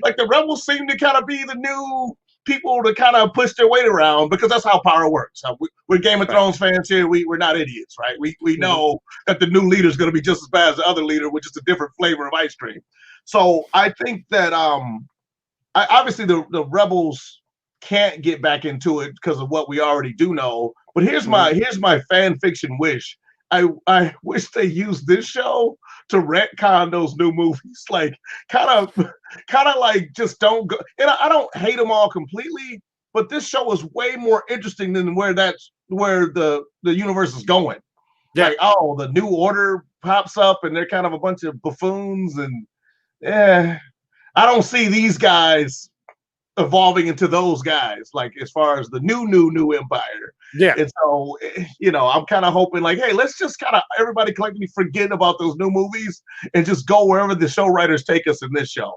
like the rebels seem to kind of be the new people to kind of push their weight around, because that's how power works. We're Game of Thrones fans here. We're not idiots, right? We know that the new leader is going to be just as bad as the other leader with just a different flavor of ice cream. So I think that obviously the rebels can't get back into it because of what we already do know. But here's my fan fiction wish. I wish they used this show to retcon those new movies, like kind of like just don't go. And I don't hate them all completely, but this show is way more interesting than where the universe is going. Yeah. Like, oh, the New Order pops up and they're kind of a bunch of buffoons, and I don't see these guys evolving into those guys, like as far as the new empire. Yeah. And so, I'm kind of hoping like, hey, let's just kind of everybody collectively forget about those new movies and just go wherever the show writers take us in this show.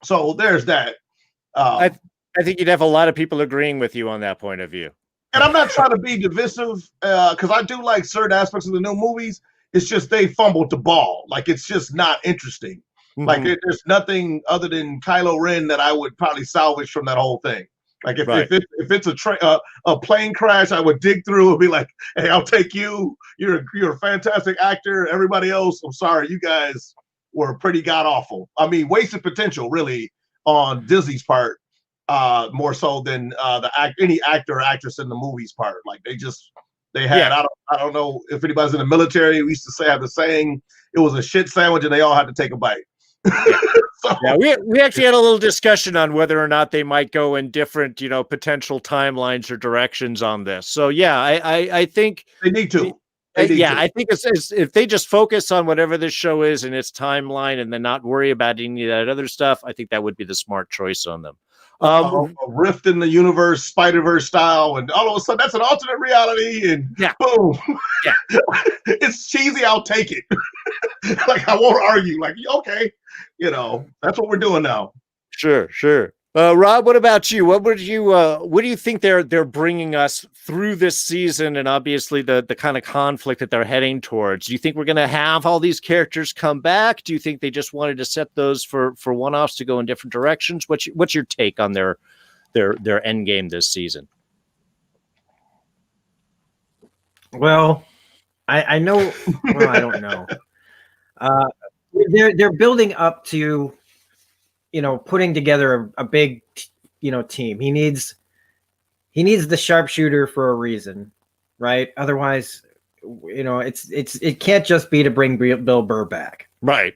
So there's that. I think you'd have a lot of people agreeing with you on that point of view. And I'm not trying to be divisive, because I do like certain aspects of the new movies. It's just they fumbled the ball. Like, it's just not interesting. Like there's nothing other than Kylo Ren that I would probably salvage from that whole thing. Like if it's a plane crash, I would dig through and be like, hey, I'll take you. You're a fantastic actor. Everybody else, I'm sorry, you guys were pretty god awful. I mean, wasted potential really on Disney's part, more so than any actor or actress in the movie's part. Like they had I don't know if anybody's in the military. We used to have the saying, it was a shit sandwich and they all had to take a bite. So, yeah, we actually had a little discussion on whether or not they might go in different, potential timelines or directions on this. So yeah, I think they need to. I think it's if they just focus on whatever this show is and its timeline, and then not worry about any of that other stuff, I think that would be the smart choice on them. A rift in the universe, Spider-Verse style, and all of a sudden that's an alternate reality, and boom, it's cheesy. I'll take it. Like I won't argue. Like okay, that's what we're doing now. Sure. Rob, what about you? What do you think they're bringing us through this season, and obviously the kind of conflict that they're heading towards? Do you think we're going to have all these characters come back? Do you think they just wanted to set those for one-offs to go in different directions? What's your take on their end game this season? Well, I know. Well, I don't know. They're building up to, putting together a big, team. He needs the sharpshooter for a reason, right? Otherwise, it can't just be to bring Bill Burr back, right?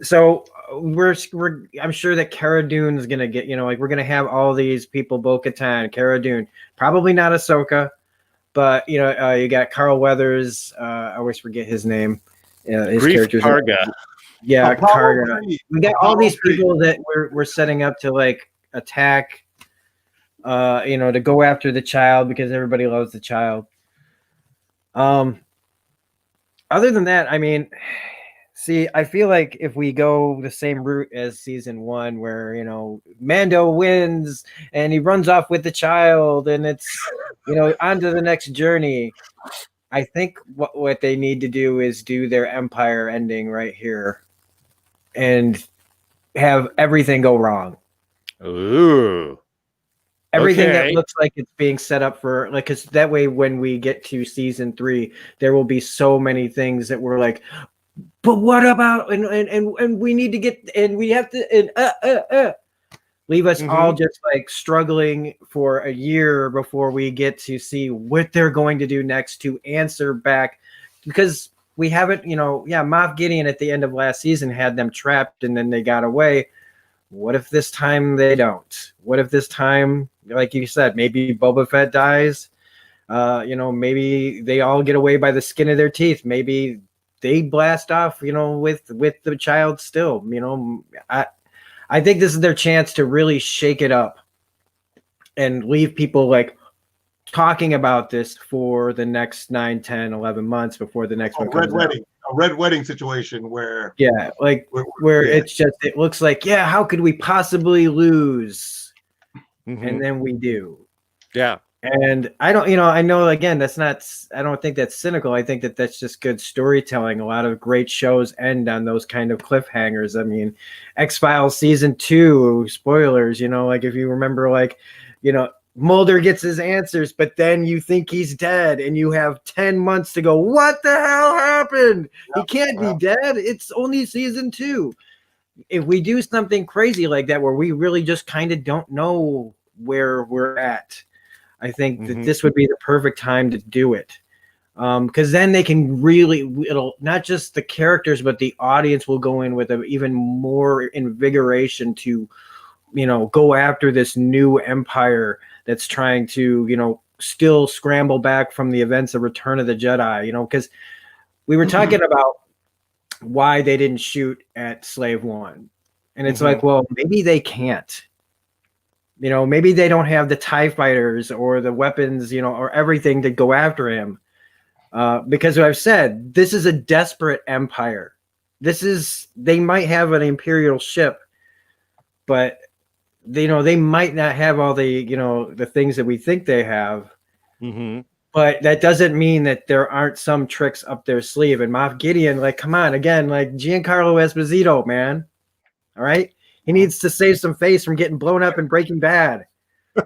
So I'm sure that Cara Dune is gonna get, we're gonna have all these people, Bo-Katan, Cara Dune, probably not Ahsoka, but you got Carl Weathers. I always forget his name. His character's Karga. Yeah, Karga. We got all these people that we're setting up to like attack, to go after the child because everybody loves the child. Other than that, I mean, see, I feel like if we go the same route as season 1, where Mando wins and he runs off with the child, and it's on to the next journey. I think what they need to do is do their Empire ending right here and have everything go wrong. Ooh. Everything that looks like it's being set up for, like, because that way when we get to season 3, there will be so many things that we're like, but what about, and we need to get, and we have to, and leave us all just like struggling for a year before we get to see what they're going to do next to answer back, because we haven't, Moff Gideon at the end of last season had them trapped and then they got away. What if this time they don't? What if this time, like you said, maybe Boba Fett dies? Maybe they all get away by the skin of their teeth. Maybe they blast off, with the child still. I think this is their chance to really shake it up and leave people like talking about this for the next 9, 10, 11 months before the next one comes out. A red wedding situation where it's just, it looks like, how could we possibly lose? And then we do. Yeah. And I don't, I know, again, I don't think that's cynical. I think that that's just good storytelling. A lot of great shows end on those kind of cliffhangers. I mean, X-Files season 2, spoilers, like if you remember, like, Mulder gets his answers, but then you think he's dead and you have 10 months to go, what the hell happened? He can't be dead. It's only season 2. If we do something crazy like that, where we really just kind of don't know where we're at, I think that this would be the perfect time to do it. Because then they can it'll not just the characters, but the audience will go in with even more invigoration to, go after this new empire that's trying to, still scramble back from the events of Return of the Jedi, because we were talking about why they didn't shoot at Slave One. And it's like, well, maybe they can't. Maybe they don't have the TIE fighters or the weapons, or everything to go after him. Because I've said, this is a desperate empire. They might have an Imperial ship, but they might not have all the, the things that we think they have. But that doesn't mean that there aren't some tricks up their sleeve. And Moff Gideon, like, come on, again, like Giancarlo Esposito, man. All right, he needs to save some face from getting blown up in Breaking Bad.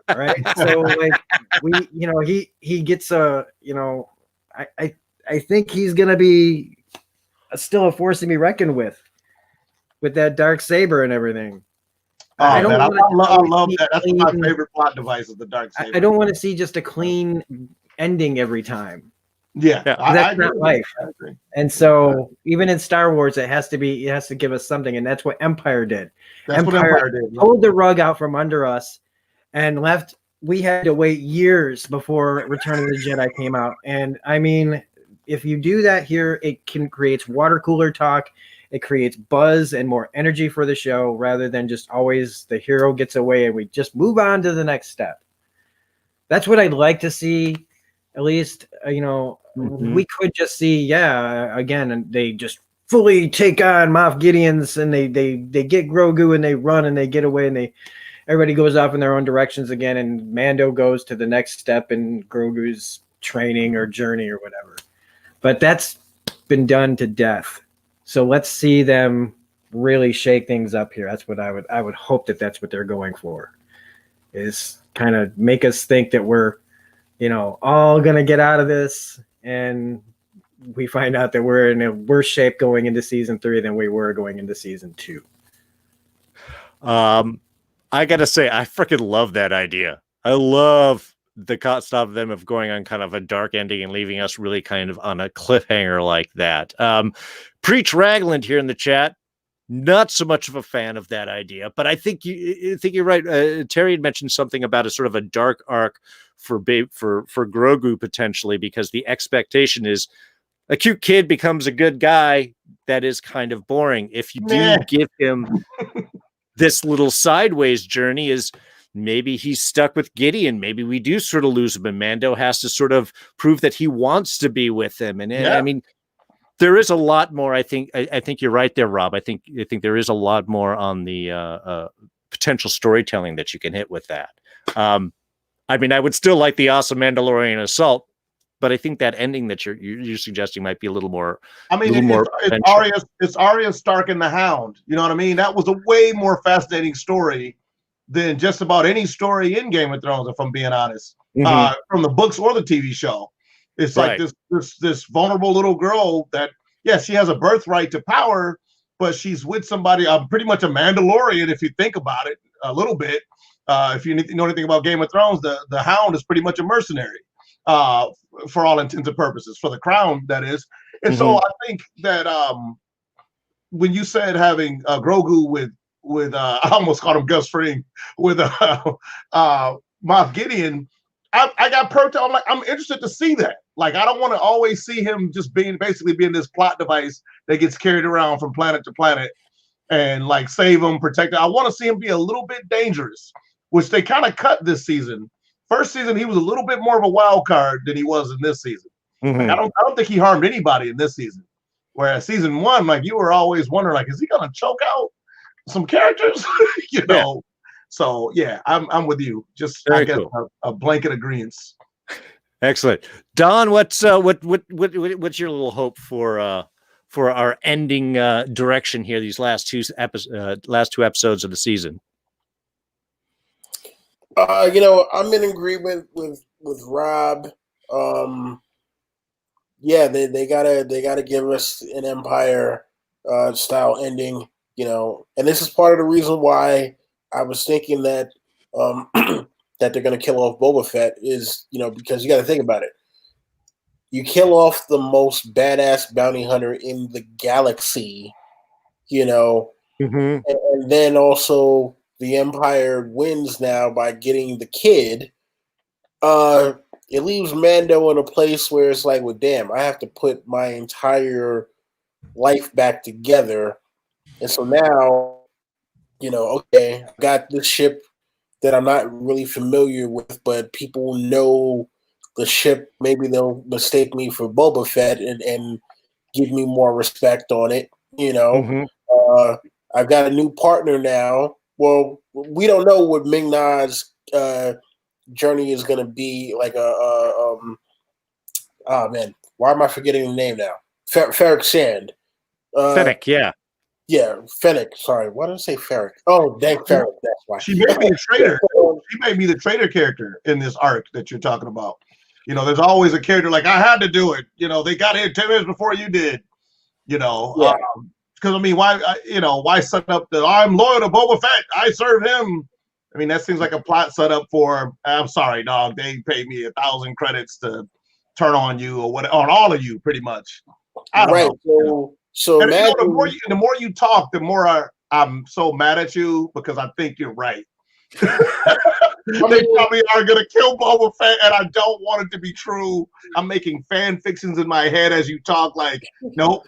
All right, so like he gets a I think he's gonna be still a force to be reckoned with that dark saber and everything. Oh, I love that. That's my favorite plot device is the dark saber. I don't want to see just a clean ending every time. Yeah, that's not life. And so even in Star Wars, it has to give us something, and that's what Empire did. Empire pulled the rug out from under us and left. We had to wait years before Return of the Jedi came out. And I mean, if you do that here, it creates water cooler talk. It creates buzz and more energy for the show rather than just always the hero gets away and we just move on to the next step. That's what I'd like to see. At least, we could just see, again, and they just fully take on Moff Gideon's and they get Grogu and they run and they get away and everybody goes off in their own directions again and Mando goes to the next step in Grogu's training or journey or whatever. But that's been done to death. So let's see them really shake things up here. That's what I would hope that's what they're going for, is kind of make us think that we're all going to get out of this, and we find out that we're in a worse shape going into season 3 than we were going into season 2. I got to say, I freaking love that idea. I love the concept of them of going on kind of a dark ending and leaving us really kind of on a cliffhanger like that. Preach Ragland here in the chat. Not so much of a fan of that idea, but I think you're right. Terry had mentioned something about a sort of a dark arc for Grogu potentially, because the expectation is a cute kid becomes a good guy. That is kind of boring. If you do give him this little sideways journey, is maybe he's stuck with Gideon. Maybe we do sort of lose him, and Mando has to sort of prove that he wants to be with him. And I mean, there is a lot more. I think you're right there, Rob. I think there is a lot more on the potential storytelling that you can hit with that. I mean, I would still like the awesome Mandalorian assault, but I think that ending that you're suggesting might be a little more. I mean, it's Arya Stark and the Hound. You know what I mean? That was a way more fascinating story than just about any story in Game of Thrones, if I'm being honest, from the books or the TV show. It's like this vulnerable little girl that, yes, she has a birthright to power, but she's with somebody, pretty much a Mandalorian, if you think about it a little bit. If you know anything about Game of Thrones, the Hound is pretty much a mercenary for all intents and purposes, for the crown, that is. And so I think that when you said having Grogu with I almost called him Gus Fring, with Moff Gideon, I got perked up. I'm like, I'm interested to see that. Like, I don't want to always see him just being this plot device that gets carried around from planet to planet and like save him, protect him. I want to see him be a little bit dangerous, which they kind of cut this season. First season, he was a little bit more of a wild card than he was in this season. Like, I don't think he harmed anybody in this season. Whereas season 1, like, you were always wondering, like, is he gonna choke out some characters? know. So yeah, I'm with you. Just very, I guess cool. a blanket agreement. Excellent, Don. What's your little hope for our ending direction here? These last two episodes of the season. I'm in agreement with Rob. They gotta give us an Empire style ending. And this is part of the reason why I was thinking that that they're going to kill off Boba Fett is, because you got to think about it. You kill off the most badass bounty hunter in the galaxy, and then also the Empire wins now by getting the kid. It leaves Mando in a place where it's like, well, damn, I have to put my entire life back together. And so now, okay, I got this ship that I'm not really familiar with, but people know the ship. Maybe they'll mistake me for Boba Fett and give me more respect on it. I've got a new partner now. Well, we don't know what Ming-Na's journey is going to be, like Oh man, why am I forgetting the name now? Ferric Sand. Fennec, yeah. Yeah, Fennec. Sorry, why did I say Ferric? Oh, dang Ferric. That's why. She made me a traitor. She made me the traitor character in this arc that you're talking about. You know, there's always a character like, I had to do it. You know, they got here 10 minutes before you did. You know, because I mean, why set up that I'm loyal to Boba Fett? I serve him. I mean, that seems like a plot setup for. I'm sorry, dog. They paid me 1,000 credits to turn on you or what on all of you, pretty much. I don't know. So and, imagine, the more you talk, the more I'm so mad at you because I think you're right. They probably are gonna kill Boba Fett, and I don't want it to be true. I'm making fan fictions in my head as you talk. Like, no,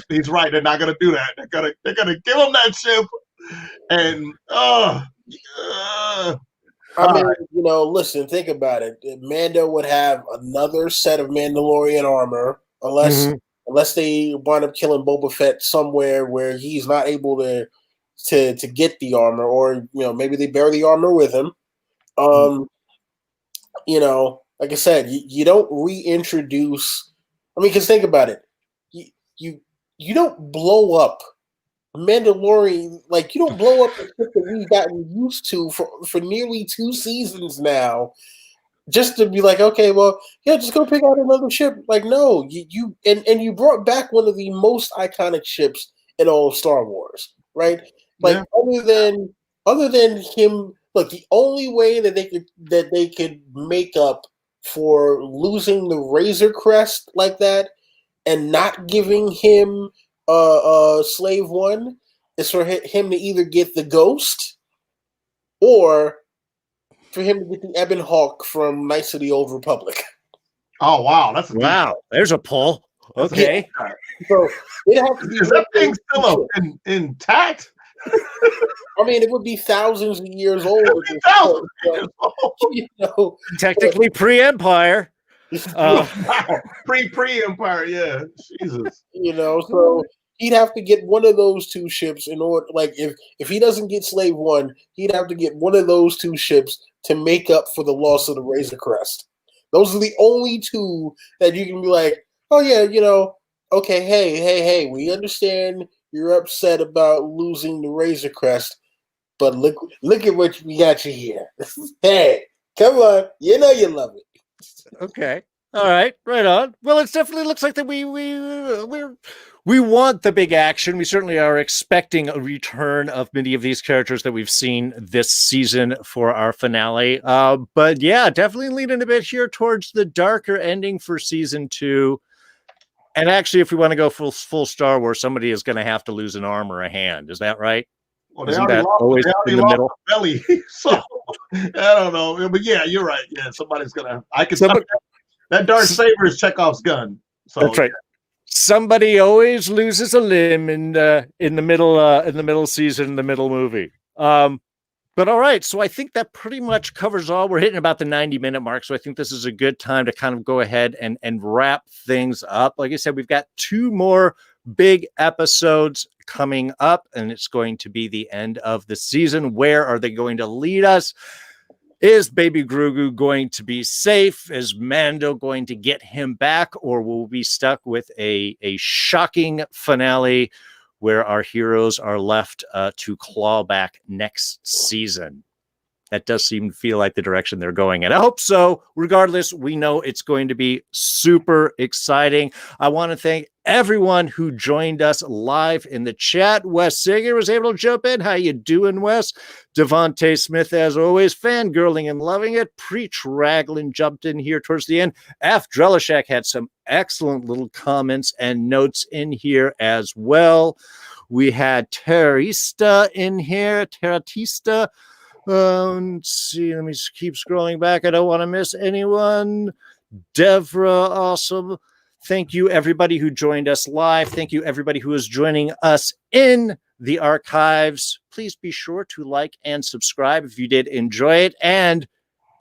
he's right. They're not gonna do that. They're gonna give him that ship, and I mean, you know, listen, think about it. Mando would have another set of Mandalorian armor, unless they wind up killing Boba Fett somewhere where he's not able to get the armor, or you know, maybe they bear the armor with him. You know, like I said, you don't reintroduce. I mean, because think about it, you don't blow up Mandalorian, like you don't blow up the ship that we've gotten used to for nearly 2 seasons now, just to be like, okay, well, yeah, just go pick out another ship. Like, no, you brought back one of the most iconic ships in all of Star Wars, right? Like, other than him, look, the only way that they could make up for losing the Razor Crest like that and not giving him Slave One is for him to either get the Ghost or for him to get the Ebon Hawk from Knights of the Old Republic. Oh wow, that's there's a pull. Okay, yeah. So it have to be. Is that thing still intact? I mean, it would be thousands of years old. You know, technically pre-Empire. Pre-Empire, yeah. Jesus. You know, so he'd have to get one of those 2 ships in order. Like, if he doesn't get Slave One, he'd have to get one of those 2 ships to make up for the loss of the Razor Crest. Those are the only 2 that you can be like, oh yeah, you know, okay, hey, we understand you're upset about losing the Razor Crest, but look at what we got you here. Hey, come on, you know you love it. Okay. All right. Right on. Well, it definitely looks like that we want the big action. We certainly are expecting a return of many of these characters that we've seen this season for our finale. But yeah, definitely leaning a bit here towards the darker ending for season 2. And actually, if we want to go full Star Wars, somebody is going to have to lose an arm or a hand. Is that right? Well, they already lost the belly. So I don't know. But yeah, you're right. Yeah, somebody's going to. That Darth Saber is Chekhov's gun. So that's right. Somebody always loses a limb in the middle season, in the middle movie. But all right, so I think that pretty much covers all. We're hitting about the 90-minute mark, so I think this is a good time to kind of go ahead and wrap things up. Like I said, we've got 2 more big episodes coming up, and it's going to be the end of the season. Where are they going to lead us? Is Baby Grogu going to be safe? Is Mando going to get him back? Or will we be stuck with a shocking finale where our heroes are left to claw back next season? That does seem to feel like the direction they're going. And I hope so. Regardless, we know it's going to be super exciting. I want to thank everyone who joined us live in the chat. Wes Singer was able to jump in. How you doing, Wes? Devontae Smith, as always, fangirling and loving it. Preach Raglan jumped in here towards the end. F. Drelishak had some excellent little comments and notes in here as well. We had Terista in here. Teratista. Let's see. Let me just keep scrolling back. I don't want to miss anyone. Devra, awesome. Thank you, everybody who joined us live. Thank you, everybody who is joining us in the archives. Please be sure to like and subscribe if you did enjoy it. And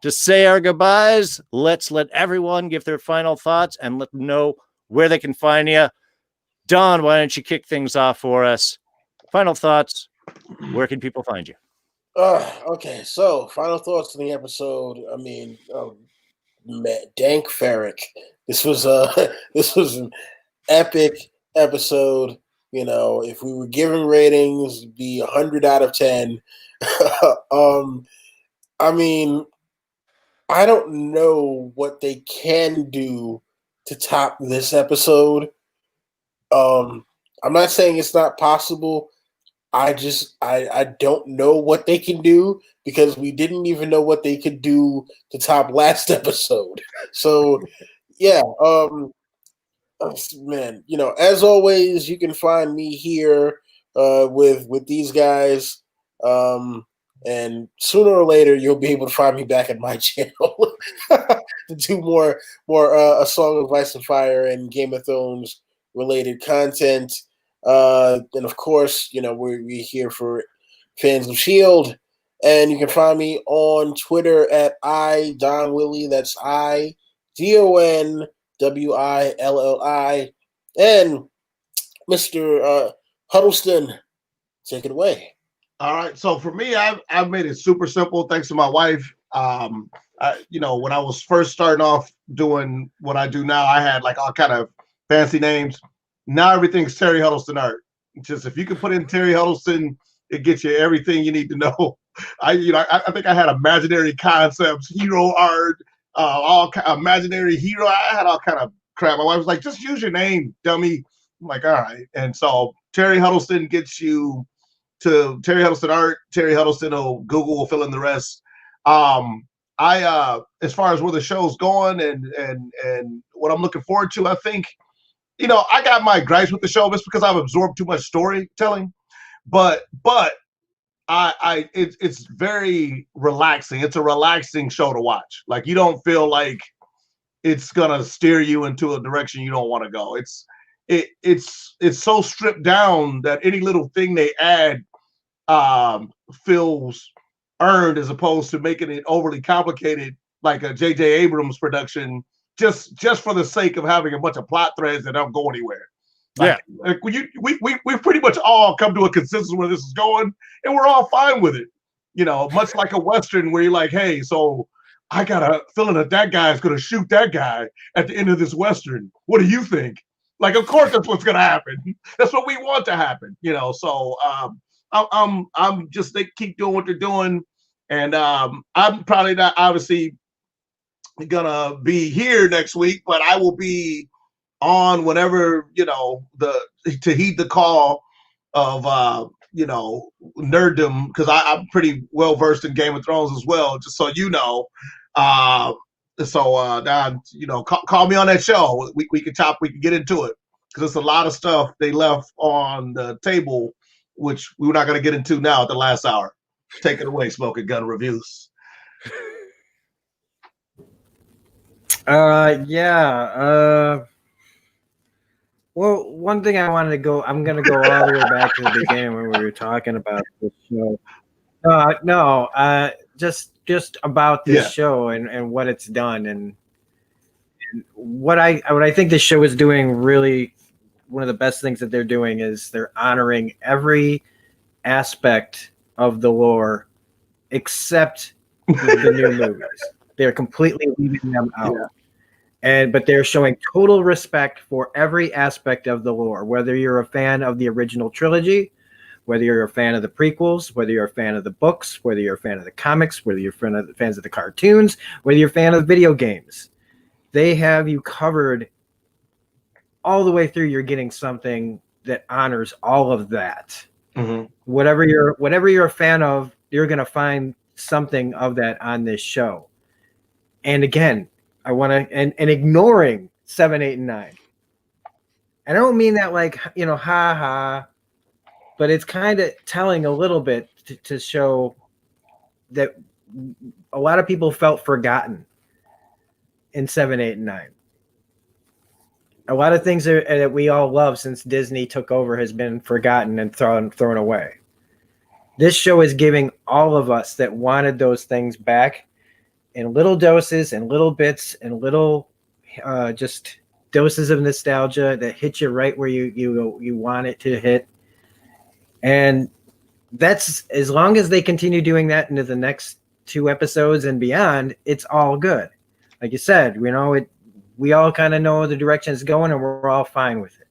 to say our goodbyes, let's let everyone give their final thoughts and let them know where they can find you. Don, why don't you kick things off for us? Final thoughts. Where can people find you? Okay, so final thoughts on the episode. I mean, Dank Ferric. This was this was an epic episode. You know, if we were giving ratings, it'd be 100 out of 10. I mean, I don't know what they can do to top this episode. I'm not saying it's not possible. I don't know what they can do because we didn't even know what they could do to top last episode. So yeah, man, you know, as always, you can find me here with these guys. And sooner or later, you'll be able to find me back at my channel to do more A Song of Ice and Fire and Game of Thrones related content. And of course, you know, we're here for fans of S.H.I.E.L.D. And you can find me on Twitter at iDonWillie. That's IDonWilli. And Mr. Huddleston, take it away. All right. So for me, I've made it super simple. Thanks to my wife. You know, when I was first starting off doing what I do now, I had like all kind of fancy names. Now everything's Terry Huddleston art. Just if you can put in Terry Huddleston, it gets you everything you need to know. I think I had imaginary concepts, hero art, imaginary hero. I had all kind of crap. My wife was like, "Just use your name, dummy." I'm like, "All right." And so Terry Huddleston gets you to Terry Huddleston art. Terry Huddleston Google will fill in the rest. As far as where the show's going and what I'm looking forward to, I think, you know, I got my gripes with the show just because I've absorbed too much storytelling, but it's very relaxing. It's a relaxing show to watch. Like, you don't feel like it's gonna steer you into a direction you don't want to go. It's so stripped down that any little thing they add feels earned, as opposed to making it overly complicated like a J.J. Abrams production just for the sake of having a bunch of plot threads that don't go anywhere. Like, Yeah. Like we pretty much all come to a consensus where this is going, and we're all fine with it. You know, much like a Western where you're like, hey, so I got a feeling that guy is going to shoot that guy at the end of this Western. What do you think? Like, of course that's what's going to happen. That's what we want to happen, you know. So I'm just, they keep doing what they're doing, and I'm probably not obviously gonna be here next week, but I will be on whenever, you know, to heed the call of you know, nerddom, because I'm pretty well versed in Game of Thrones as well, just so you know. You know, call me on that show. We can get into it, because it's a lot of stuff they left on the table, which we're not going to get into now at the last hour. Take it away, Smoking Gun Reviews. Well, one thing I wanted to go, I'm going to go all the way back to the beginning when we were talking about this show. Just about this show and what it's done, and what I think this show is doing. Really, one of the best things that they're doing is they're honoring every aspect of the lore except the new movies. They're completely leaving them out. Yeah. But they're showing total respect for every aspect of the lore, whether you're a fan of the original trilogy, whether you're a fan of the prequels, whether you're a fan of the books, whether you're a fan of the comics, whether you're fans of the cartoons, whether you're a fan of the video games. They have you covered all the way through. You're getting something that honors all of that. Mm-hmm. Whatever you're a fan of, you're going to find something of that on this show. And again, I want to, and ignoring 7, 8, and 9. And I don't mean that like, you know, ha ha, but it's kind of telling a little bit to show that a lot of people felt forgotten in 7, 8, and 9. A lot of things that we all love since Disney took over has been forgotten and thrown away. This show is giving all of us that wanted those things back in little doses and little bits and little just doses of nostalgia that hit you right where you want it to hit. And that's, as long as they continue doing that into the next 2 episodes and beyond, it's all good. Like you said, you know, we all kind of know the direction it's going, and we're all fine with it.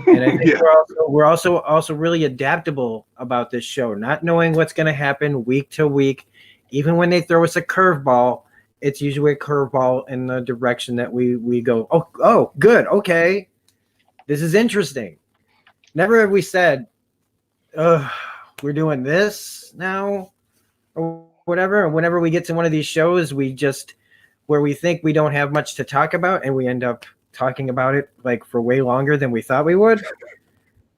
And I think we're also really adaptable about this show, not knowing what's going to happen week to week. Even when they throw us a curveball, it's usually a curveball in the direction that we go, oh, good, okay, this is interesting. Never have we said, we're doing this now or whatever. And whenever we get to one of these shows, where we think we don't have much to talk about, and we end up talking about it like for way longer than we thought we would.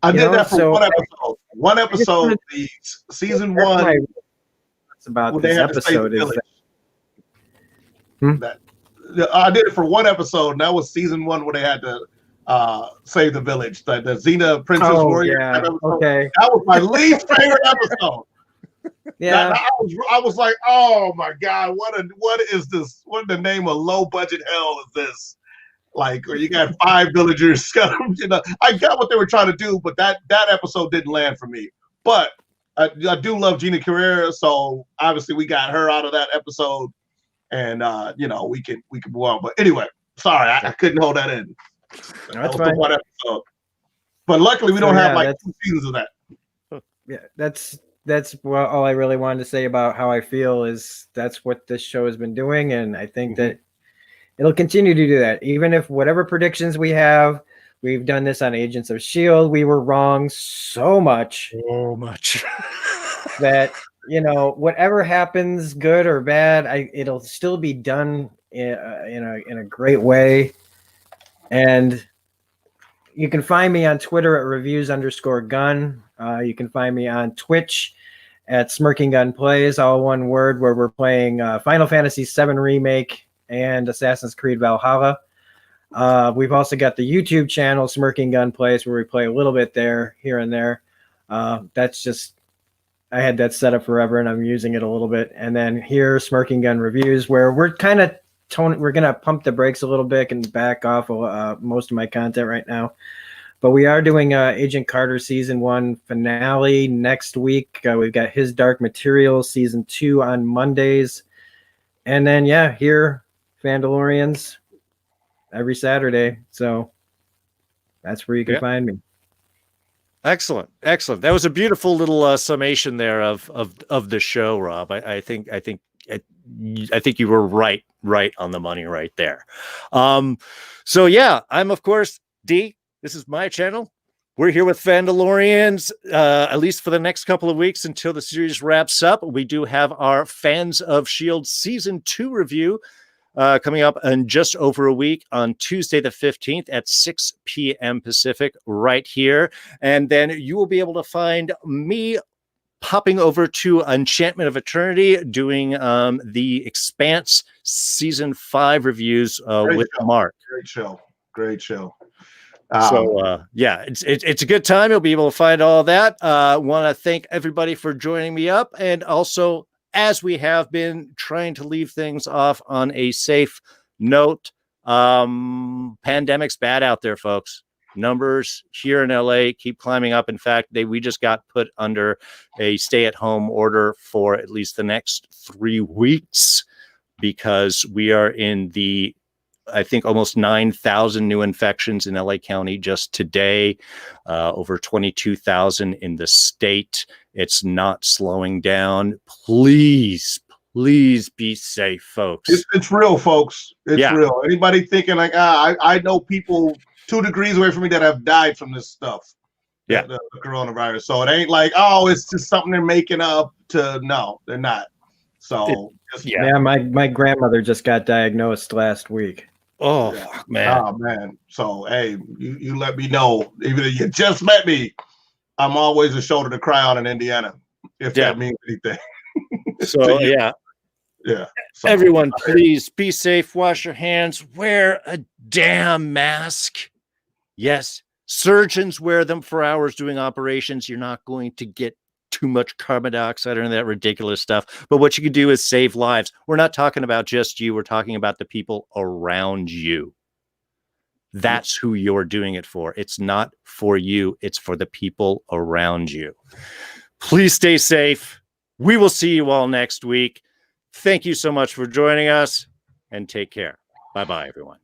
I did that for one episode. One episode, the season one. It's about this episode is that I did it for one episode, and that was season one where they had to save the village. The Xena Princess Warrior. Yeah. Okay. That was my least favorite episode. Yeah. I was like, oh my God, what is this? What in the name of low budget hell is this? Like, where you got 5 villagers, you know, I got what they were trying to do, but that episode didn't land for me. But I do love Gina Carrera, so obviously we got her out of that episode, and you know, we can move on. But anyway, sorry, I couldn't hold that in. That was the one episode. But luckily, we don't have like 2 seasons of that. Yeah, that's all I really wanted to say about how I feel. Is that's what this show has been doing, and I think that it'll continue to do that. Even if whatever predictions we've done this on Agents of S.H.I.E.L.D., we were wrong so much that, you know, whatever happens, good or bad, it'll still be done in a great way. And you can find me on Twitter at reviews_gun. You can find me on Twitch at Smirking Gun Plays, all one word, where we're playing Final Fantasy VII Remake and Assassin's Creed Valhalla. We've also got the YouTube channel, Smirking Gun Plays, where we play a little bit there, here and there. That's just, I had that set up forever, and I'm using it a little bit. And then here, Smirking Gun Reviews, where we're kind of we're going to pump the brakes a little bit and back off most of my content right now. But we are doing Agent Carter Season 1 finale next week. We've got His Dark Materials Season 2 on Mondays. And then, here, Fandalorians every Saturday. So that's where you can find me. Excellent. That was a beautiful little summation there of the show, Rob. I think you were right on the money right there. So yeah, I'm of course D. This is my channel. We're here with Fandalorians, at least for the next couple of weeks until the series wraps up. We do have our Fans of S.H.I.E.L.D. Season 2 review coming up in just over a week on Tuesday the 15th at 6 p.m. Pacific right here. And then you will be able to find me popping over to Enchantment of Eternity doing the Expanse Season 5 reviews with Mark. Great show. So it's a good time. You'll be able to find all that. Want to thank everybody for joining me up, and also, as we have been trying to leave things off on a safe note, pandemic's bad out there, folks. Numbers here in LA keep climbing up. In fact, we just got put under a stay-at-home order for at least the next 3 weeks because we are in the, I think, almost 9,000 new infections in LA County just today, over 22,000 in the state. It's not slowing down. Please be safe, folks. It's real, folks. It's real. Anybody thinking like, I know people 2 degrees away from me that have died from this stuff. Yeah. The coronavirus. So it ain't like, oh, it's just something they're making up to. No, they're not. So my grandmother just got diagnosed last week. Oh, man. Oh, man. So, hey, you let me know. Even if you just met me, I'm always a shoulder to cry on in Indiana, if that means anything. So, yeah. So, everyone, please be safe. Wash your hands. Wear a damn mask. Yes, surgeons wear them for hours doing operations. You're not going to get too much carbon dioxide or that ridiculous stuff. But what you can do is save lives. We're not talking about just you. We're talking about the people around you. That's who you're doing it for. It's not for you. It's for the people around you. Please stay safe. We will see you all next week. Thank you so much for joining us, and take care. Bye-bye, everyone.